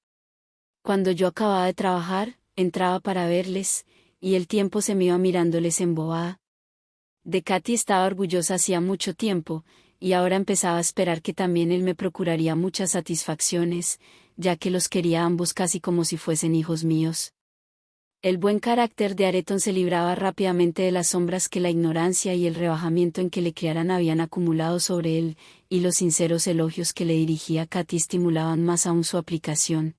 Cuando yo acababa de trabajar, entraba para verles, y el tiempo se me iba mirándoles embobada. De Katy estaba orgullosa hacía mucho tiempo, y ahora empezaba a esperar que también él me procuraría muchas satisfacciones, ya que los quería ambos casi como si fuesen hijos míos. El buen carácter de Areton se libraba rápidamente de las sombras que la ignorancia y el rebajamiento en que le criaran habían acumulado sobre él, y los sinceros elogios que le dirigía Katy estimulaban más aún su aplicación.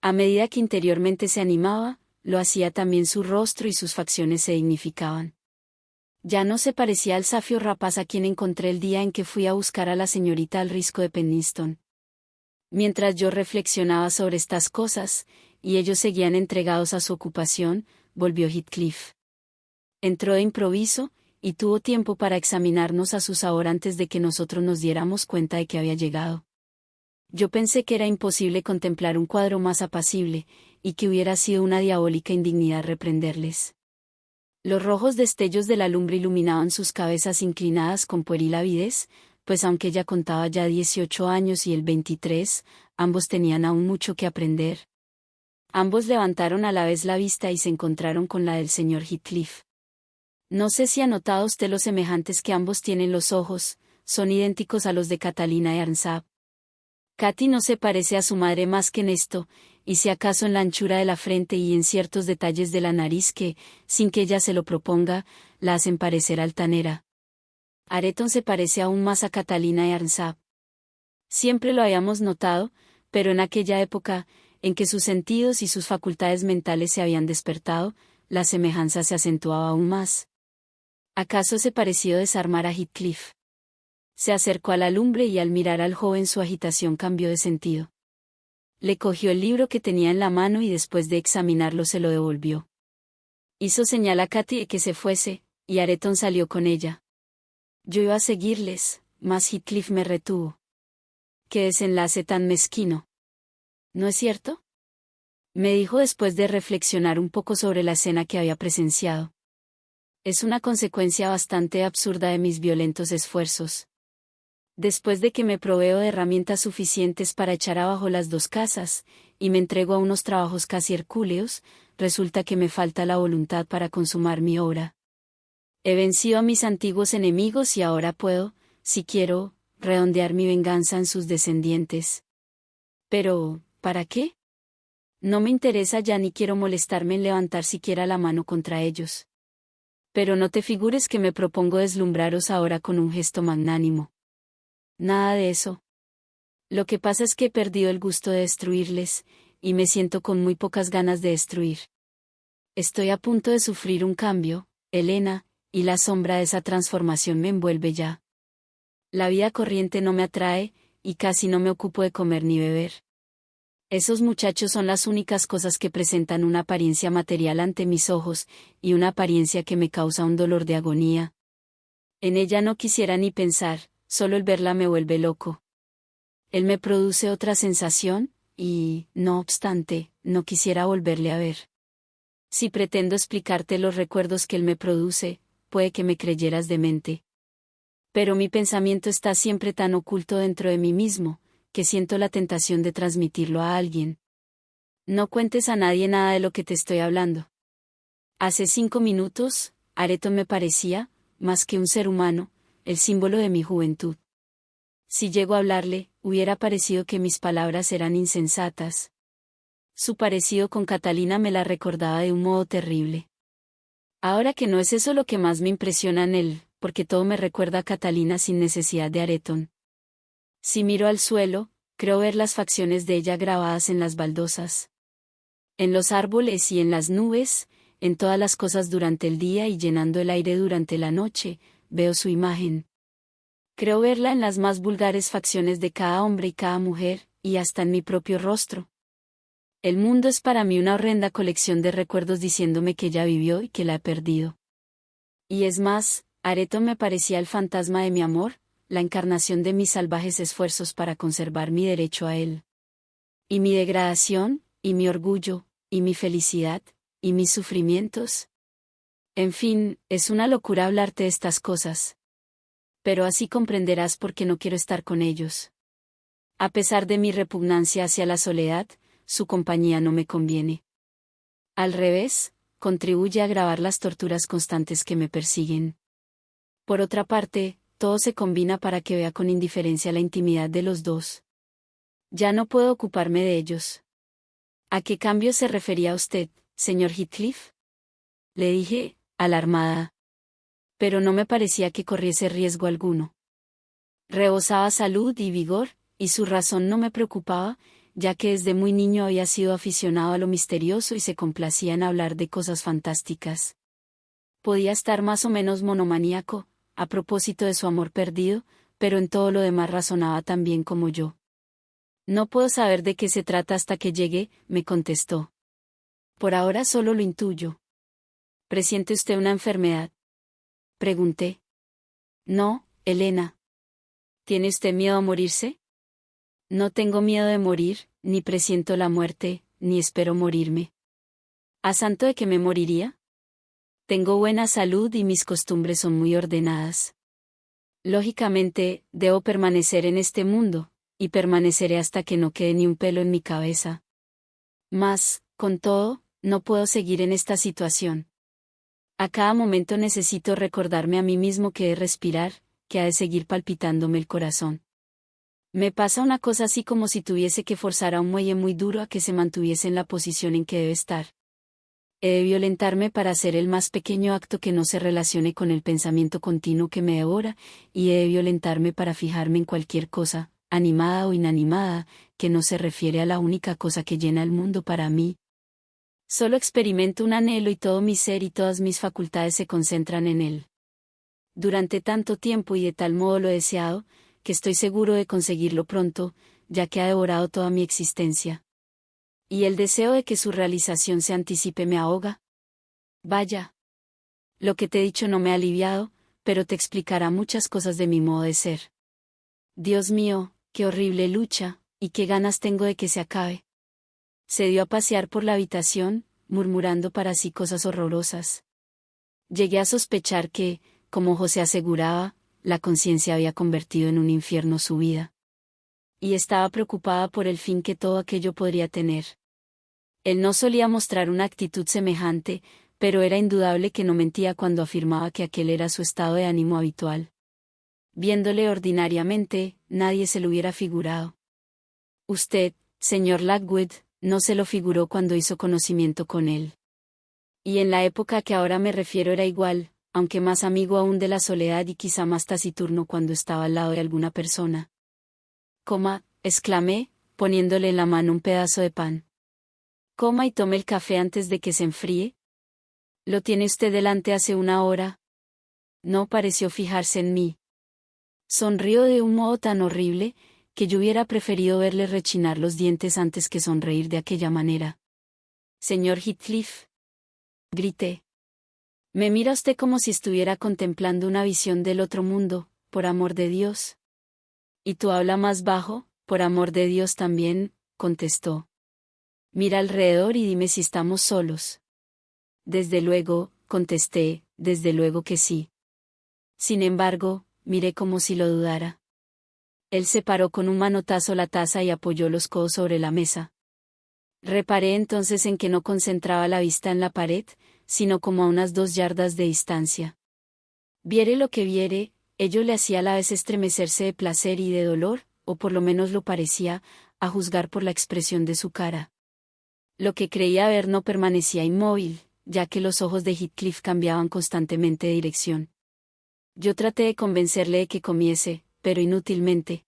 A medida que interiormente se animaba, lo hacía también su rostro y sus facciones se dignificaban. Ya no se parecía al zafio rapaz a quien encontré el día en que fui a buscar a la señorita al risco de Penniston. Mientras yo reflexionaba sobre estas cosas, y ellos seguían entregados a su ocupación, volvió Heathcliff. Entró de improviso, y tuvo tiempo para examinarnos a su sabor antes de que nosotros nos diéramos cuenta de que había llegado. Yo pensé que era imposible contemplar un cuadro más apacible, y que hubiera sido una diabólica indignidad reprenderles. Los rojos destellos de la lumbre iluminaban sus cabezas inclinadas con pueril avidez, pues aunque ella contaba ya 18 años y él 23, ambos tenían aún mucho que aprender. Ambos levantaron a la vez la vista y se encontraron con la del señor Heathcliff. No sé si ha notado usted lo semejantes que ambos tienen los ojos, son idénticos a los de Catalina de Arnsab. Katy no se parece a su madre más que en esto, y si acaso en la anchura de la frente y en ciertos detalles de la nariz que, sin que ella se lo proponga, la hacen parecer altanera. Areton se parece aún más a Catalina de Arnsab. Siempre lo habíamos notado, pero en aquella época, en que sus sentidos y sus facultades mentales se habían despertado, la semejanza se acentuaba aún más. ¿Acaso ese parecido desarmara a Heathcliff? Se acercó a la lumbre y al mirar al joven su agitación cambió de sentido. Le cogió el libro que tenía en la mano y después de examinarlo se lo devolvió. Hizo señal a Katy de que se fuese, y Areton salió con ella. Yo iba a seguirles, mas Heathcliff me retuvo. ¡Qué desenlace tan mezquino! ¿No es cierto? Me dijo después de reflexionar un poco sobre la escena que había presenciado. Es una consecuencia bastante absurda de mis violentos esfuerzos. Después de que me proveo de herramientas suficientes para echar abajo las dos casas, y me entrego a unos trabajos casi hercúleos, resulta que me falta la voluntad para consumar mi obra. He vencido a mis antiguos enemigos y ahora puedo, si quiero, redondear mi venganza en sus descendientes. Pero, ¿para qué? No me interesa ya ni quiero molestarme en levantar siquiera la mano contra ellos. Pero no te figures que me propongo deslumbraros ahora con un gesto magnánimo. Nada de eso. Lo que pasa es que he perdido el gusto de destruirles, y me siento con muy pocas ganas de destruir. Estoy a punto de sufrir un cambio, Helena, y la sombra de esa transformación me envuelve ya. La vida corriente no me atrae, y casi no me ocupo de comer ni beber. Esos muchachos son las únicas cosas que presentan una apariencia material ante mis ojos, y una apariencia que me causa un dolor de agonía. En ella no quisiera ni pensar, solo el verla me vuelve loco. Él me produce otra sensación, y, no obstante, no quisiera volverle a ver. Si pretendo explicarte los recuerdos que él me produce, puede que me creyeras demente. Pero mi pensamiento está siempre tan oculto dentro de mí mismo, que siento la tentación de transmitirlo a alguien. No cuentes a nadie nada de lo que te estoy hablando. Hace 5 minutos, Areton me parecía, más que un ser humano, el símbolo de mi juventud. Si llego a hablarle, hubiera parecido que mis palabras eran insensatas. Su parecido con Catalina me la recordaba de un modo terrible. Ahora que no es eso lo que más me impresiona en él, porque todo me recuerda a Catalina sin necesidad de Areton. Si miro al suelo, creo ver las facciones de ella grabadas en las baldosas. En los árboles y en las nubes, en todas las cosas durante el día y llenando el aire durante la noche, veo su imagen. Creo verla en las más vulgares facciones de cada hombre y cada mujer, y hasta en mi propio rostro. El mundo es para mí una horrenda colección de recuerdos diciéndome que ella vivió y que la he perdido. Y es más, Areton me parecía el fantasma de mi amor, la encarnación de mis salvajes esfuerzos para conservar mi derecho a él. Y mi degradación, y mi orgullo, y mi felicidad, y mis sufrimientos. En fin, es una locura hablarte de estas cosas. Pero así comprenderás por qué no quiero estar con ellos. A pesar de mi repugnancia hacia la soledad, su compañía no me conviene. Al revés, contribuye a agravar las torturas constantes que me persiguen. Por otra parte, todo se combina para que vea con indiferencia la intimidad de los dos. Ya no puedo ocuparme de ellos. ¿A qué cambio se refería usted, señor Heathcliff? Le dije, alarmada. Pero no me parecía que corriese riesgo alguno. Rebosaba salud y vigor, y su razón no me preocupaba, ya que desde muy niño había sido aficionado a lo misterioso y se complacía en hablar de cosas fantásticas. Podía estar más o menos monomaníaco, a propósito de su amor perdido, pero en todo lo demás razonaba tan bien como yo. No puedo saber de qué se trata hasta que llegue, me contestó. Por ahora solo lo intuyo. ¿Presiente usted una enfermedad? Pregunté. No, Elena. ¿Tiene usted miedo a morirse? No tengo miedo de morir, ni presiento la muerte, ni espero morirme. ¿A santo de que me moriría? Tengo buena salud y mis costumbres son muy ordenadas. Lógicamente, debo permanecer en este mundo, y permaneceré hasta que no quede ni un pelo en mi cabeza. Mas, con todo, no puedo seguir en esta situación. A cada momento necesito recordarme a mí mismo que he de respirar, que ha de seguir palpitándome el corazón. Me pasa una cosa así como si tuviese que forzar a un muelle muy duro a que se mantuviese en la posición en que debe estar. He de violentarme para hacer el más pequeño acto que no se relacione con el pensamiento continuo que me devora, y he de violentarme para fijarme en cualquier cosa, animada o inanimada, que no se refiere a la única cosa que llena el mundo para mí. Solo experimento un anhelo y todo mi ser y todas mis facultades se concentran en él. Durante tanto tiempo y de tal modo lo he deseado, que estoy seguro de conseguirlo pronto, ya que ha devorado toda mi existencia. ¿Y el deseo de que su realización se anticipe me ahoga? Vaya. Lo que te he dicho no me ha aliviado, pero te explicará muchas cosas de mi modo de ser. Dios mío, qué horrible lucha, y qué ganas tengo de que se acabe. Se dio a pasear por la habitación, murmurando para sí cosas horrorosas. Llegué a sospechar que, como José aseguraba, la conciencia había convertido en un infierno su vida. Y estaba preocupada por el fin que todo aquello podría tener. Él no solía mostrar una actitud semejante, pero era indudable que no mentía cuando afirmaba que aquel era su estado de ánimo habitual. Viéndole ordinariamente, nadie se lo hubiera figurado. Usted, señor Lockwood, no se lo figuró cuando hizo conocimiento con él. Y en la época a que ahora me refiero era igual, aunque más amigo aún de la soledad y quizá más taciturno cuando estaba al lado de alguna persona. Coma, exclamé, poniéndole en la mano un pedazo de pan. Coma y tome el café antes de que se enfríe. ¿Lo tiene usted delante hace una hora? No pareció fijarse en mí. Sonrió de un modo tan horrible, que yo hubiera preferido verle rechinar los dientes antes que sonreír de aquella manera. Señor Heathcliff, grité. Me mira usted como si estuviera contemplando una visión del otro mundo, por amor de Dios. Y tú habla más bajo, por amor de Dios también, contestó. Mira alrededor y dime si estamos solos. Desde luego, contesté, desde luego que sí. Sin embargo, miré como si lo dudara. Él separó con un manotazo la taza y apoyó los codos sobre la mesa. Reparé entonces en que no concentraba la vista en la pared, sino como a unas 2 yardas de distancia. Viere lo que viere, ello le hacía a la vez estremecerse de placer y de dolor, o por lo menos lo parecía, a juzgar por la expresión de su cara. Lo que creía ver no permanecía inmóvil, ya que los ojos de Heathcliff cambiaban constantemente de dirección. Yo traté de convencerle de que comiese, pero inútilmente.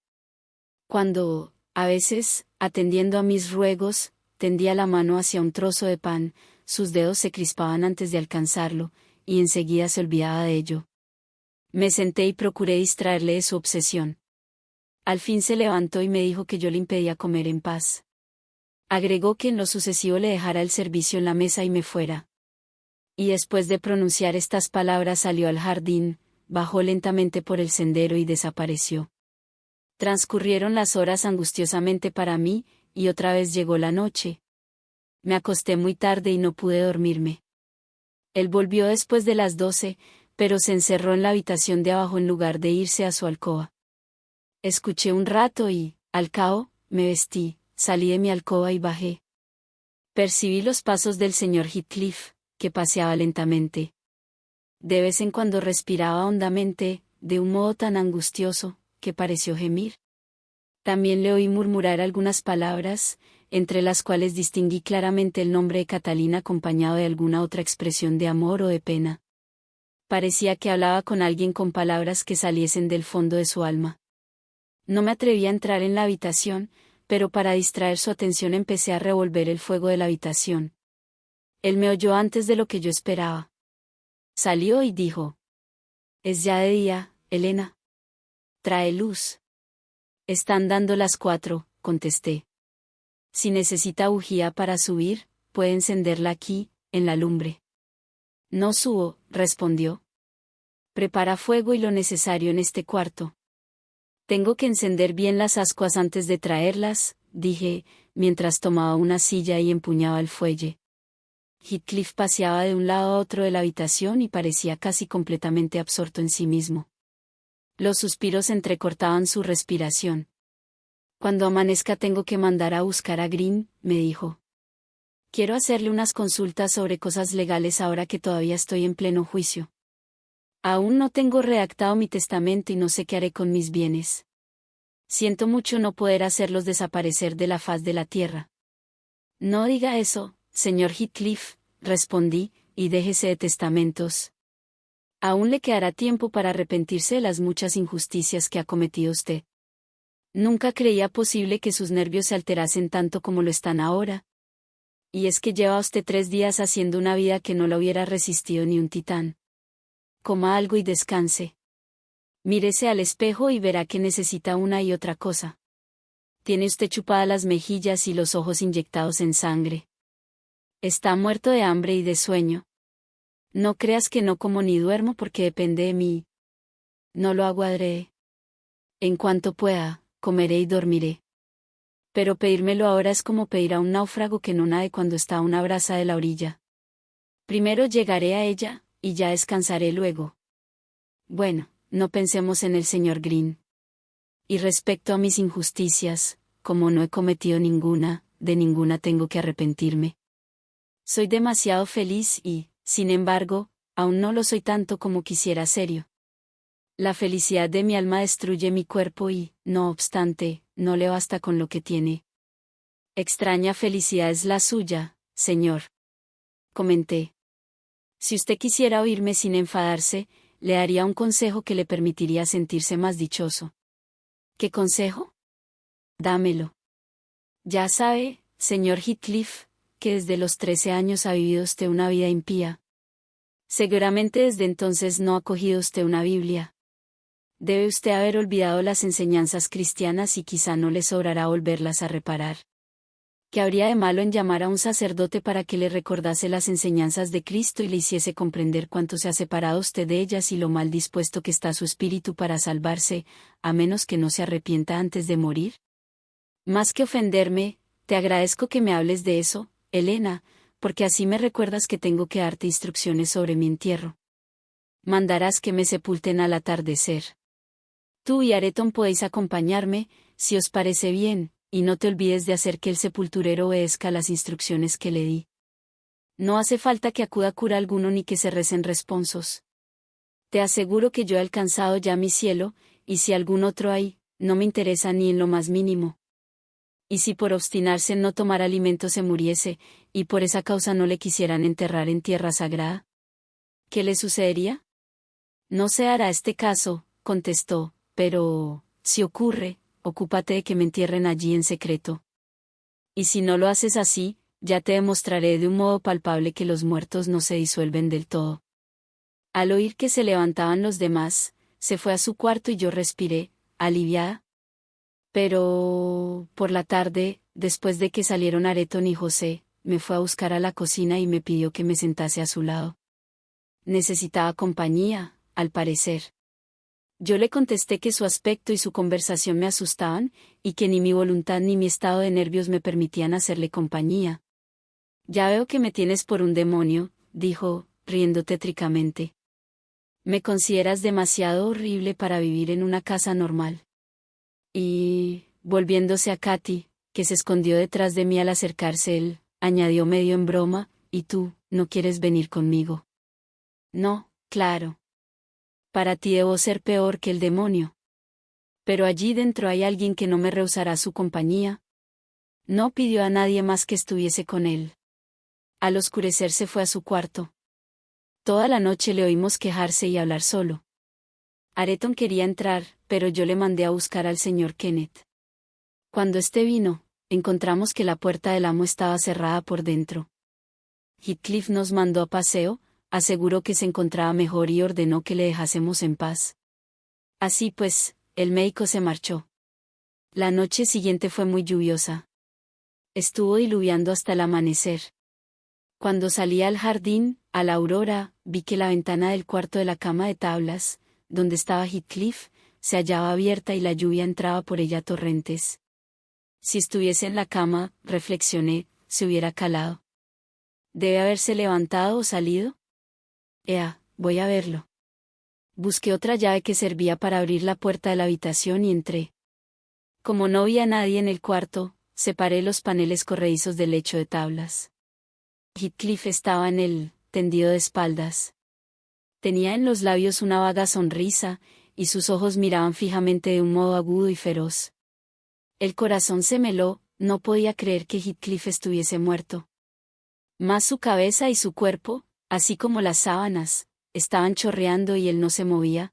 Cuando, a veces, atendiendo a mis ruegos, tendía la mano hacia un trozo de pan, sus dedos se crispaban antes de alcanzarlo, y enseguida se olvidaba de ello. Me senté y procuré distraerle de su obsesión. Al fin se levantó y me dijo que yo le impedía comer en paz. Agregó que en lo sucesivo le dejara el servicio en la mesa y me fuera. Y después de pronunciar estas palabras salió al jardín, bajó lentamente por el sendero y desapareció. Transcurrieron las horas angustiosamente para mí, y otra vez llegó la noche. Me acosté muy tarde y no pude dormirme. Él volvió después de las 12, pero se encerró en la habitación de abajo en lugar de irse a su alcoba. Escuché un rato y, al cabo, me vestí, salí de mi alcoba y bajé. Percibí los pasos del señor Heathcliff, que paseaba lentamente. De vez en cuando respiraba hondamente, de un modo tan angustioso, que pareció gemir. También le oí murmurar algunas palabras, entre las cuales distinguí claramente el nombre de Catalina acompañado de alguna otra expresión de amor o de pena. Parecía que hablaba con alguien con palabras que saliesen del fondo de su alma. No me atreví a entrar en la habitación, pero para distraer su atención empecé a revolver el fuego de la habitación. Él me oyó antes de lo que yo esperaba. Salió y dijo: «Es ya de día, Elena. Trae luz. Están dando las 4, contesté. Si necesita bujía para subir, puede encenderla aquí, en la lumbre. No subo, respondió. Prepara fuego y lo necesario en este cuarto. Tengo que encender bien las ascuas antes de traerlas, dije, mientras tomaba una silla y empuñaba el fuelle. Heathcliff paseaba de un lado a otro de la habitación y parecía casi completamente absorto en sí mismo. Los suspiros entrecortaban su respiración. Cuando amanezca tengo que mandar a buscar a Green, me dijo. Quiero hacerle unas consultas sobre cosas legales ahora que todavía estoy en pleno juicio. Aún no tengo redactado mi testamento y no sé qué haré con mis bienes. Siento mucho no poder hacerlos desaparecer de la faz de la tierra. No diga eso, señor Heathcliff, respondí, y déjese de testamentos. Aún le quedará tiempo para arrepentirse de las muchas injusticias que ha cometido usted. Nunca creía posible que sus nervios se alterasen tanto como lo están ahora. Y es que lleva usted 3 días haciendo una vida que no la hubiera resistido ni un titán. Coma algo y descanse. Mírese al espejo y verá que necesita una y otra cosa. Tiene usted chupadas las mejillas y los ojos inyectados en sangre. Está muerto de hambre y de sueño. No creas que no como ni duermo porque depende de mí. No lo hago adrede. En cuanto pueda, comeré y dormiré. Pero pedírmelo ahora es como pedir a un náufrago que no nade cuando está a una brasa de la orilla. Primero llegaré a ella, y ya descansaré luego. Bueno, no pensemos en el señor Green. Y respecto a mis injusticias, como no he cometido ninguna, de ninguna tengo que arrepentirme. Soy demasiado feliz y, sin embargo, aún no lo soy tanto como quisiera serlo. La felicidad de mi alma destruye mi cuerpo y, no obstante, no le basta con lo que tiene. Extraña felicidad es la suya, señor. Comenté. Si usted quisiera oírme sin enfadarse, le daría un consejo que le permitiría sentirse más dichoso. ¿Qué consejo? Dámelo. Ya sabe, señor Heathcliff, que desde los 13 años ha vivido usted una vida impía. Seguramente desde entonces no ha cogido usted una Biblia. Debe usted haber olvidado las enseñanzas cristianas y quizá no le sobrará volverlas a reparar. ¿Qué habría de malo en llamar a un sacerdote para que le recordase las enseñanzas de Cristo y le hiciese comprender cuánto se ha separado usted de ellas y lo mal dispuesto que está su espíritu para salvarse, a menos que no se arrepienta antes de morir? Más que ofenderme, te agradezco que me hables de eso, Helena, porque así me recuerdas que tengo que darte instrucciones sobre mi entierro. Mandarás que me sepulten al atardecer. Tú y Areton podéis acompañarme, si os parece bien, y no te olvides de hacer que el sepulturero obedezca las instrucciones que le di. No hace falta que acuda cura alguno ni que se recen responsos. Te aseguro que yo he alcanzado ya mi cielo, y si algún otro hay, no me interesa ni en lo más mínimo. Y si por obstinarse en no tomar alimento se muriese, y por esa causa no le quisieran enterrar en tierra sagrada, ¿qué le sucedería? No se hará este caso, contestó, pero, si ocurre, ocúpate de que me entierren allí en secreto. Y si no lo haces así, ya te demostraré de un modo palpable que los muertos no se disuelven del todo. Al oír que se levantaban los demás, se fue a su cuarto y yo respiré, aliviada. Pero, por la tarde, después de que salieron Areton y José, me fue a buscar a la cocina y me pidió que me sentase a su lado. Necesitaba compañía, al parecer. Yo le contesté que su aspecto y su conversación me asustaban, y que ni mi voluntad ni mi estado de nervios me permitían hacerle compañía. Ya veo que me tienes por un demonio, dijo, riendo tétricamente. Me consideras demasiado horrible para vivir en una casa normal. Y, volviéndose a Katy, que se escondió detrás de mí al acercarse él, añadió medio en broma, ¿y tú, no quieres venir conmigo? No, claro. Para ti debo ser peor que el demonio. Pero allí dentro hay alguien que no me rehusará su compañía. No pidió a nadie más que estuviese con él. Al oscurecer se fue a su cuarto. Toda la noche le oímos quejarse y hablar solo. Areton quería entrar, pero yo le mandé a buscar al señor Kenneth. Cuando éste vino, encontramos que la puerta del amo estaba cerrada por dentro. Heathcliff nos mandó a paseo, aseguró que se encontraba mejor y ordenó que le dejásemos en paz. Así pues, el médico se marchó. La noche siguiente fue muy lluviosa. Estuvo diluviando hasta el amanecer. Cuando salí al jardín, a la aurora, vi que la ventana del cuarto de la cama de tablas, donde estaba Heathcliff, se hallaba abierta y la lluvia entraba por ella a torrentes. Si estuviese en la cama, reflexioné, se hubiera calado. ¿Debe haberse levantado o salido? Voy a verlo. Busqué otra llave que servía para abrir la puerta de la habitación y entré. Como no vi a nadie en el cuarto, separé los paneles corredizos del lecho de tablas. Heathcliff estaba en él, tendido de espaldas. Tenía en los labios una vaga sonrisa, y sus ojos miraban fijamente de un modo agudo y feroz. El corazón se me heló, no podía creer que Heathcliff estuviese muerto. Mas su cabeza y su cuerpo, así como las sábanas, estaban chorreando y él no se movía.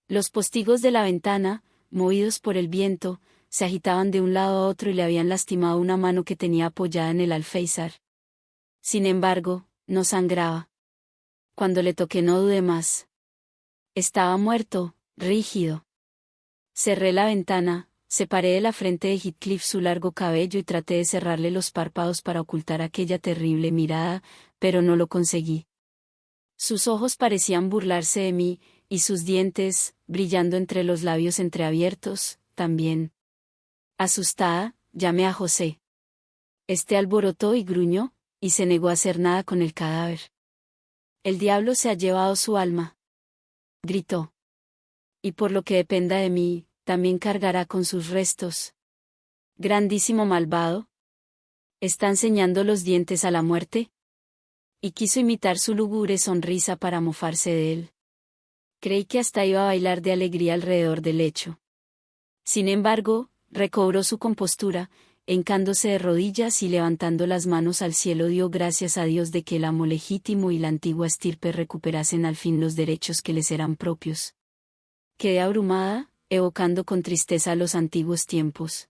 Los postigos de la ventana, movidos por el viento, se agitaban de un lado a otro y le habían lastimado una mano que tenía apoyada en el alféizar. Sin embargo, no sangraba. Cuando le toqué no dudé más. Estaba muerto, rígido. Cerré la ventana, separé de la frente de Heathcliff su largo cabello y traté de cerrarle los párpados para ocultar aquella terrible mirada, pero no lo conseguí. Sus ojos parecían burlarse de mí, y sus dientes, brillando entre los labios entreabiertos, también. Asustada, llamé a José. Este alborotó y gruñó, y se negó a hacer nada con el cadáver. El diablo se ha llevado su alma, gritó. Y por lo que dependa de mí, también cargará con sus restos. Grandísimo malvado. ¿Está enseñando los dientes a la muerte? Y quiso imitar su lúgubre sonrisa para mofarse de él. Creí que hasta iba a bailar de alegría alrededor del lecho. Sin embargo, recobró su compostura, hincándose de rodillas y levantando las manos al cielo dio gracias a Dios de que el amo legítimo y la antigua estirpe recuperasen al fin los derechos que les eran propios. Quedé abrumada, evocando con tristeza los antiguos tiempos.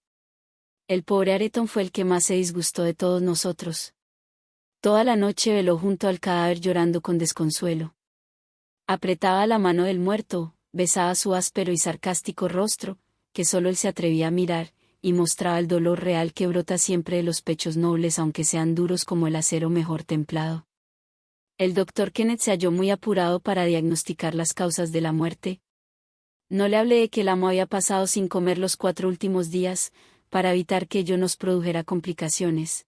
El pobre Areton fue el que más se disgustó de todos nosotros. Toda la noche veló junto al cadáver llorando con desconsuelo. Apretaba la mano del muerto, besaba su áspero y sarcástico rostro, que solo él se atrevía a mirar, y mostraba el dolor real que brota siempre de los pechos nobles aunque sean duros como el acero mejor templado. El doctor Kenneth se halló muy apurado para diagnosticar las causas de la muerte. No le hablé de que el amo había pasado sin comer los 4 últimos días, para evitar que ello nos produjera complicaciones.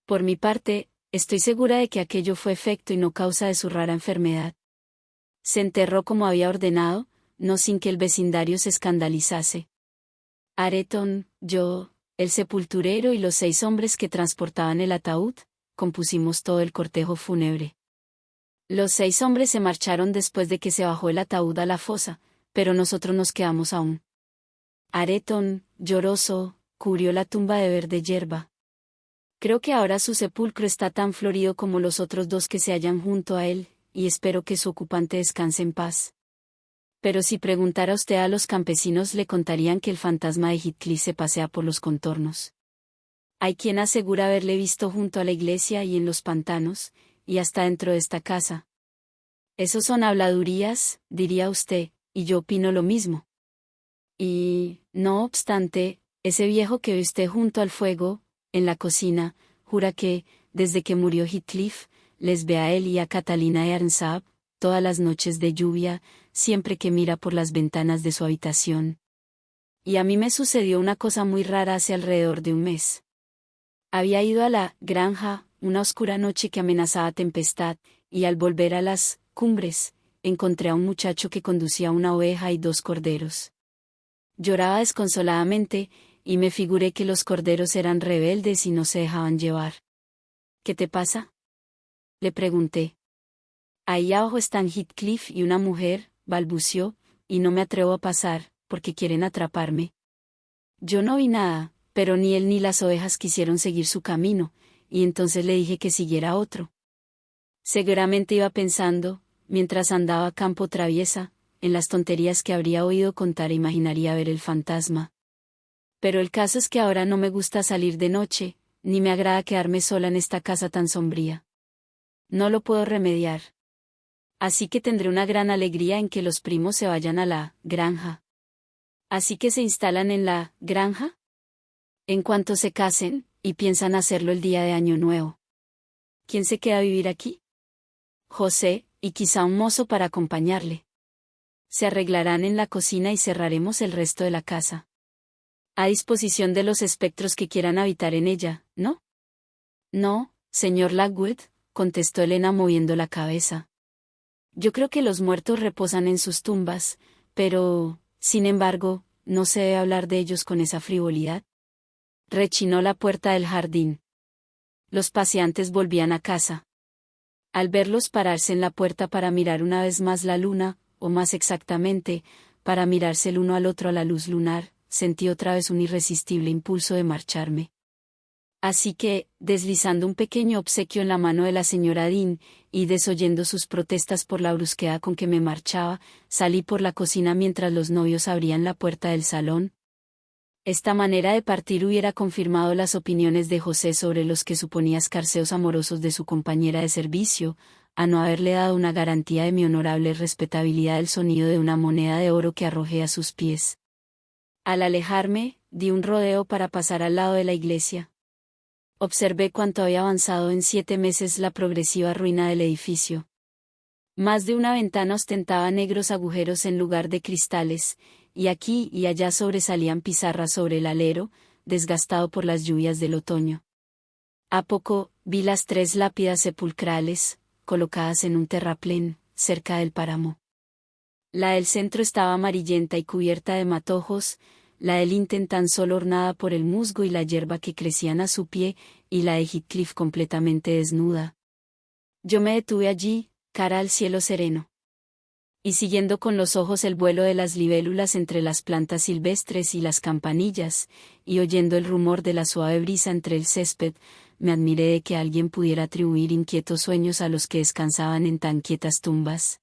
Por mi parte, estoy segura de que aquello fue efecto y no causa de su rara enfermedad. Se enterró como había ordenado, no sin que el vecindario se escandalizase. Areton, yo, el sepulturero y los 6 hombres que transportaban el ataúd, compusimos todo el cortejo fúnebre. Los 6 hombres se marcharon después de que se bajó el ataúd a la fosa, pero nosotros nos quedamos aún. Areton, lloroso, cubrió la tumba de verde hierba. Creo que ahora su sepulcro está tan florido como los otros 2 que se hallan junto a él, y espero que su ocupante descanse en paz. Pero si preguntara usted a los campesinos le contarían que el fantasma de Heathcliff se pasea por los contornos. Hay quien asegura haberle visto junto a la iglesia y en los pantanos, y hasta dentro de esta casa. Esos son habladurías, diría usted, y yo opino lo mismo. Y, no obstante, ese viejo que ve usted junto al fuego, en la cocina, jura que, desde que murió Heathcliff, les ve a él y a Catalina de Arnsab, todas las noches de lluvia, siempre que mira por las ventanas de su habitación. Y a mí me sucedió una cosa muy rara hace alrededor de un mes. Había ido a la granja, una oscura noche que amenazaba tempestad, y al volver a las cumbres, encontré a un muchacho que conducía una oveja y 2 corderos. Lloraba desconsoladamente, y me figuré que los corderos eran rebeldes y no se dejaban llevar. ¿Qué te pasa?, le pregunté. Ahí abajo están Heathcliff y una mujer, balbució, y no me atrevo a pasar, porque quieren atraparme. Yo no vi nada, pero ni él ni las ovejas quisieron seguir su camino, y entonces le dije que siguiera otro. Seguramente iba pensando, mientras andaba a campo traviesa, en las tonterías que habría oído contar e imaginaría ver el fantasma. Pero el caso es que ahora no me gusta salir de noche, ni me agrada quedarme sola en esta casa tan sombría. No lo puedo remediar. Así que tendré una gran alegría en que los primos se vayan a la granja. Así que se instalan en la granja. En cuanto se casen, y piensan hacerlo el día de Año Nuevo. ¿Quién se queda a vivir aquí? José, y quizá un mozo para acompañarle. Se arreglarán en la cocina y cerraremos el resto de la casa. A disposición de los espectros que quieran habitar en ella, ¿no? No, señor Lockwood, contestó Elena moviendo la cabeza. Yo creo que los muertos reposan en sus tumbas, pero, sin embargo, no se debe hablar de ellos con esa frivolidad. Rechinó la puerta del jardín. Los paseantes volvían a casa. Al verlos pararse en la puerta para mirar una vez más la luna, o más exactamente, para mirarse el uno al otro a la luz lunar, sentí otra vez un irresistible impulso de marcharme. Así que, deslizando un pequeño obsequio en la mano de la señora Dean, y desoyendo sus protestas por la brusquedad con que me marchaba, salí por la cocina mientras los novios abrían la puerta del salón. Esta manera de partir hubiera confirmado las opiniones de José sobre los que suponía escarceos amorosos de su compañera de servicio, a no haberle dado una garantía de mi honorable respetabilidad el sonido de una moneda de oro que arrojé a sus pies. Al alejarme, di un rodeo para pasar al lado de la iglesia. Observé cuánto había avanzado en 7 meses la progresiva ruina del edificio. Más de una ventana ostentaba negros agujeros en lugar de cristales, y aquí y allá sobresalían pizarras sobre el alero, desgastado por las lluvias del otoño. A poco, vi las 3 lápidas sepulcrales, colocadas en un terraplén, cerca del páramo. La del centro estaba amarillenta y cubierta de matojos, la de Linton tan solo ornada por el musgo y la hierba que crecían a su pie, y la de Heathcliff completamente desnuda. Yo me detuve allí, cara al cielo sereno. Y siguiendo con los ojos el vuelo de las libélulas entre las plantas silvestres y las campanillas, y oyendo el rumor de la suave brisa entre el césped, me admiré de que alguien pudiera atribuir inquietos sueños a los que descansaban en tan quietas tumbas.